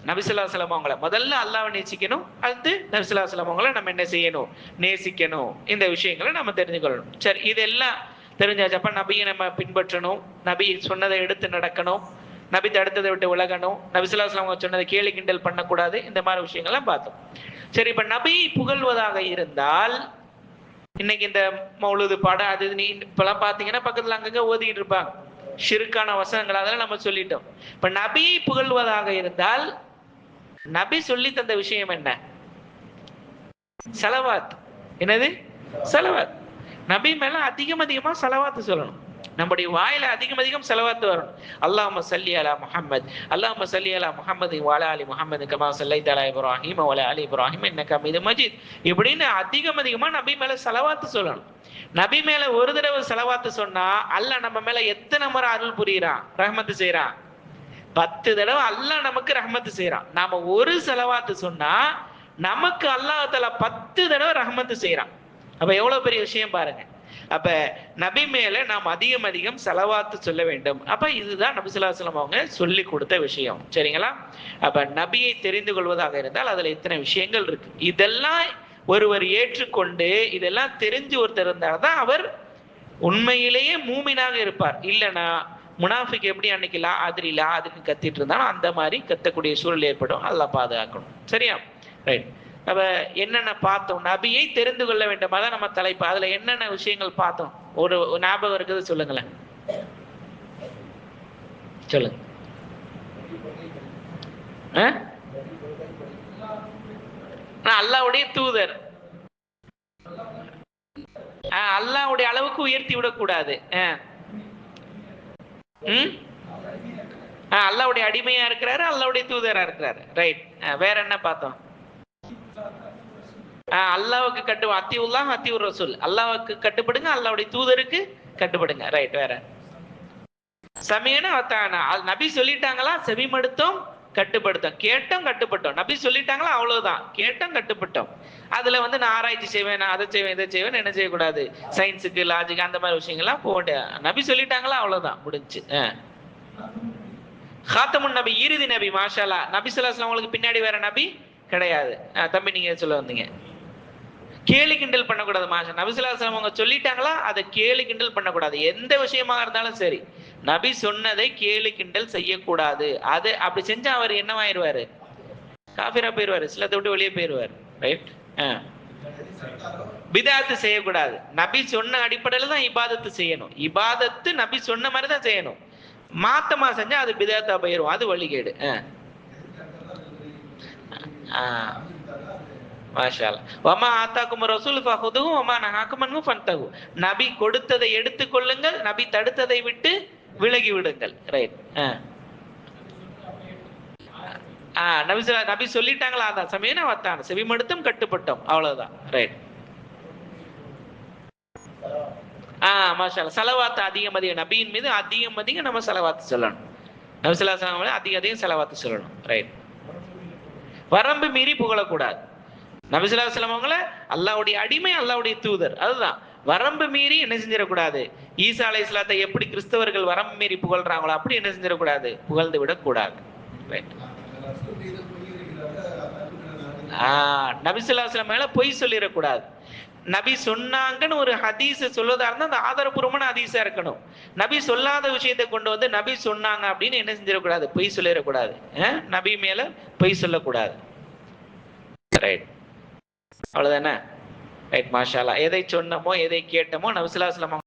நபி ஸல்லல்லாஹு அலைஹி வஸல்லம் அவங்கள. முதல்ல அல்லாஹ்வை நேசிக்கணும், அடுத்து நபி ஸல்லல்லாஹு அலைஹி வஸல்லம் அவங்கள நம்ம என்ன செய்யணும்? நேசிக்கணும். இந்த விஷயங்களை நம்ம தெரிஞ்சுக்கொள்ளணும். சரி, இதெல்லாம் தெரிஞ்சாச்சப்ப நபியை நம்ம பின்பற்றணும், நபி சொன்னதை எடுத்து நடக்கணும், நபி தடுத்ததை விட்டு விலகணும், நபி ஸல்லல்லாஹு அலைஹி வஸல்லம் சொன்னதை கேலி கிண்டல் பண்ணக்கூடாது. இந்த மாதிரி விஷயங்கள்லாம் பார்த்தோம். சரி, இப்ப நபி புகழ்வதாக இருந்தால், இன்னைக்கு இந்த மௌலூது பாடம் அது நீ இப்பெல்லாம் பார்த்தீங்கன்னா பக்கத்துல அங்கங்க ஓதிக்கிட்டு இருப்பாங்க, ஷிர்கான வசனங்கள், அதெல்லாம் நம்ம சொல்லிட்டோம். இப்ப நபியை புகழ்வதாக இருந்தால் நபி சொல்லி தந்த விஷயம் என்ன? ஸலவாத். என்னது? ஸலவாத். நபி மேல அதிகமா ஸலவாத் சொல்லணும். நம்முடைய வாயில அதிகம் அதிகம் செலவாத்து வரணும். அல்லாஹும்ம ஸல்லி அலா முஹம்மத், அல்லாஹும்ம ஸல்லி அலா முஹம்மது வஅலா அலி முஹம்மது கமா ஸல்லைத அலா இப்ராஹீம் வஅலா அலி இப்ராஹீம் இன்னக ஹமீதும் மஜீத். இப்படின்னு அதிகம் அதிகமா நபி மேல செலவாத்து சொல்லணும். நபி மேல ஒரு தடவை செலவாத்து சொன்னா அல்லாஹ் நம்ம மேல எத்தனை முறை அருள் புரியுறான், ரஹ்மத்து செய்யறான்? 10 தடவை அல்லாஹ் நமக்கு ரஹ்மத்து செய்யறான். நாம ஒரு செலவாத்து சொன்னா நமக்கு அல்லாஹ் தஆலா 10 தடவை ரஹ்மத்து செய்யறான். அப்ப எவ்வளவு பெரிய விஷயம் பாருங்க. அப்ப நபி மேல நாம் அதிகம் அதிகம் செலவாத்து சொல்ல வேண்டும். அப்ப இதுதான் நபி ஸல்லல்லாஹு அலைஹி வஸல்லம் அவங்க சொல்லி கொடுத்த விஷயம். சரிங்களா? அப்ப நபியை தெரிந்து கொள்வதாக இருந்தால் அதுல இத்தனை விஷயங்கள் இருக்கு. இதெல்லாம் ஒருவர் ஏற்றுக்கொண்டு இதெல்லாம் தெரிஞ்சு ஒருத்தர் இருந்தால்தான் அவர் உண்மையிலேயே மூமினாக இருப்பார். இல்லைன்னா முனாஃபிக் எப்படி அன்னைக்கு லா அதுக்கு கத்திட்டு இருந்தாலும் அந்த மாதிரி கத்தக்கூடிய சூழல் ஏற்படும். அல்லாஹ் பாதுகாக்கணும். சரியா? ரைட். அப்ப என்னென்ன பார்த்தோம்? நபியை தெரிந்து கொள்ள வேண்டும். அதான் நம்ம தலைப்பு. அதுல என்னென்ன விஷயங்கள் பார்த்தோம்? ஒரு ஞாபகம் இருக்குது சொல்லுங்களேன். சொல்லுங்க. அல்லாஹ்வுடைய தூதர், அல்லாஹ்வுடைய அளவுக்கு உயர்த்தி விடக்கூடாது. அல்லாஹ்வுடைய அடிமையா இருக்கிறாரு, அல்லாஹ்வுடைய தூதரா இருக்கிறாரு. ரைட். வேற என்ன பார்த்தோம்? அல்லாஹ்வுக்கு அத்தியுல்லாஹ் அத்தியுர் ரசூல், அல்லாஹ்வுக்கு கட்டுப்படுங்க, அல்லாஹ்வுடைய தூதருக்கு கட்டுப்படுங்க. ரைட். வேற சமீஅனா வஅதானா, நபி சொல்லிட்டாங்களா செவிமடுத்தோம் கட்டுப்படுத்தோம், கேட்டோம் கட்டுப்பட்டோம். நபி சொல்லிட்டாங்களா அவ்வளவுதான், கேட்டோம் கட்டுப்பட்டோம். அதுல நான் ஆராய்ச்சி செய்வேன், நான் அதை செய்வேன் இதை செய்வேன் என்ன செய்யக்கூடாது, சயின்ஸுக்கு லாஜிக் அந்த மாதிரி விஷயங்கள்லாம் போக. நபி சொல்லிட்டாங்களா அவ்வளவுதான், முடிஞ்சு. காத்தமுன் நபி, இறுதி நபி. மாஷா அல்லாஹ். நபி ஸல்லல்லாஹு அலைஹி வஸல்லம் அவங்களுக்கு பின்னாடி வேற நபி கிடையாது. தம்பி நீங்க சொல்ல வந்தீங்க. கேலி கிண்டல் பண்ணக்கூடாது. மாஷா நபி ஸல்லல்லாஹு அலைஹி வஸல்லம் அவங்க சொல்லிட்டாங்களா அதை கேலி கிண்டல் பண்ணக்கூடாது. எந்த விஷயமாக இருந்தாலும் சரி, நபி சொன்னதை கேலி கிண்டல் செய்யக்கூடாது. அது அப்படி செஞ்சா அவர் என்னவாயிருவாரு, காஃபிரா போயிருவாரு, இஸ்லாத்தை விட்டு வெளியே போயிருவார். ரைட். பிதாத்து செய்யக்கூடாது. நபி சொன்ன அடிப்படையில தான் இபாதத்து செய்யணும். இபாதத்து நபி சொன்ன மாதிரி தான் செய்யணும். மாத்தமா செஞ்சா அது பிதாத்தா போயிரும், அது வழிகேடு. மாஷா அல்லாஹ். வமா ஆதாக்கும் ரசூல் ஃபஹுதுஹு வமா நஹாக்கும் அன்ஹு ஃபன்தஹு. நபி கொடுத்ததை எடுத்துக்கொள்ளுங்கள், நபி தடுத்ததை விட்டு விலகி விடுங்கள். ரைட். நபி சொல்லிட்டாங்களா அதான் சமீஅனா வஅதானா, செவிமடுத்தோம் கட்டுப்பட்டோம், அவ்வளவுதான். ரைட். மாஷா அல்லாஹ். ஸலவாத் அதிகம் அதிகம் நபியின் மீது அதிகம் அதிகம் நம்ம ஸலவாத் சொல்லணும். நபி ஸல்லல்லாஹு அலைஹி வஸல்லம் அதிகம் அதிகம் ஸலவாத் சொல்லணும். ரைட். வரம்பு மீறி புகழக்கூடாது. நபி ஸல்லல்லாஹு அலைஹி வஸல்லம் அவங்கள அல்லாஹ்வுடைய அடிமை, அல்லாஹ்வுடைய தூதர், அதுதான். வரம்பு மீறி என்ன செஞ்சிடக்கூடாது. ஈசா அலைஹிஸ்ஸலாத்தை எப்படி கிறிஸ்தவர்கள் வரம்பு மீறி புகழ்றாங்களோ அப்படி என்ன செஞ்சிடக்கூடாது, புகழ்ந்து விடக்கூடாது. ரைட். நபி ஸல்லல்லாஹு அலைஹி வஸல்லம் மேல பொய் சொல்லிடக்கூடாது. நபி சொன்னாங்கன்னு ஒரு ஹதீஸ் சொல்வதா இருந்தா அந்த ஆதாரபூர்வமான ஹதீஸா இருக்கணும். நபி சொல்லாத விஷயத்தை கொண்டு நபி சொன்னாங்க அப்படின்னு என்ன செஞ்சிடக்கூடாது, பொய் சொல்லிடக்கூடாது. நபி மேல பொய் சொல்லக்கூடாது. ரைட். அவ்வளவுதானே? ரைட். மாஷா அல்லாஹ். எதை சொன்னமோ எதை கேட்டமோ நபி ஸல்லல்லாஹு அலைஹி வஸல்லம்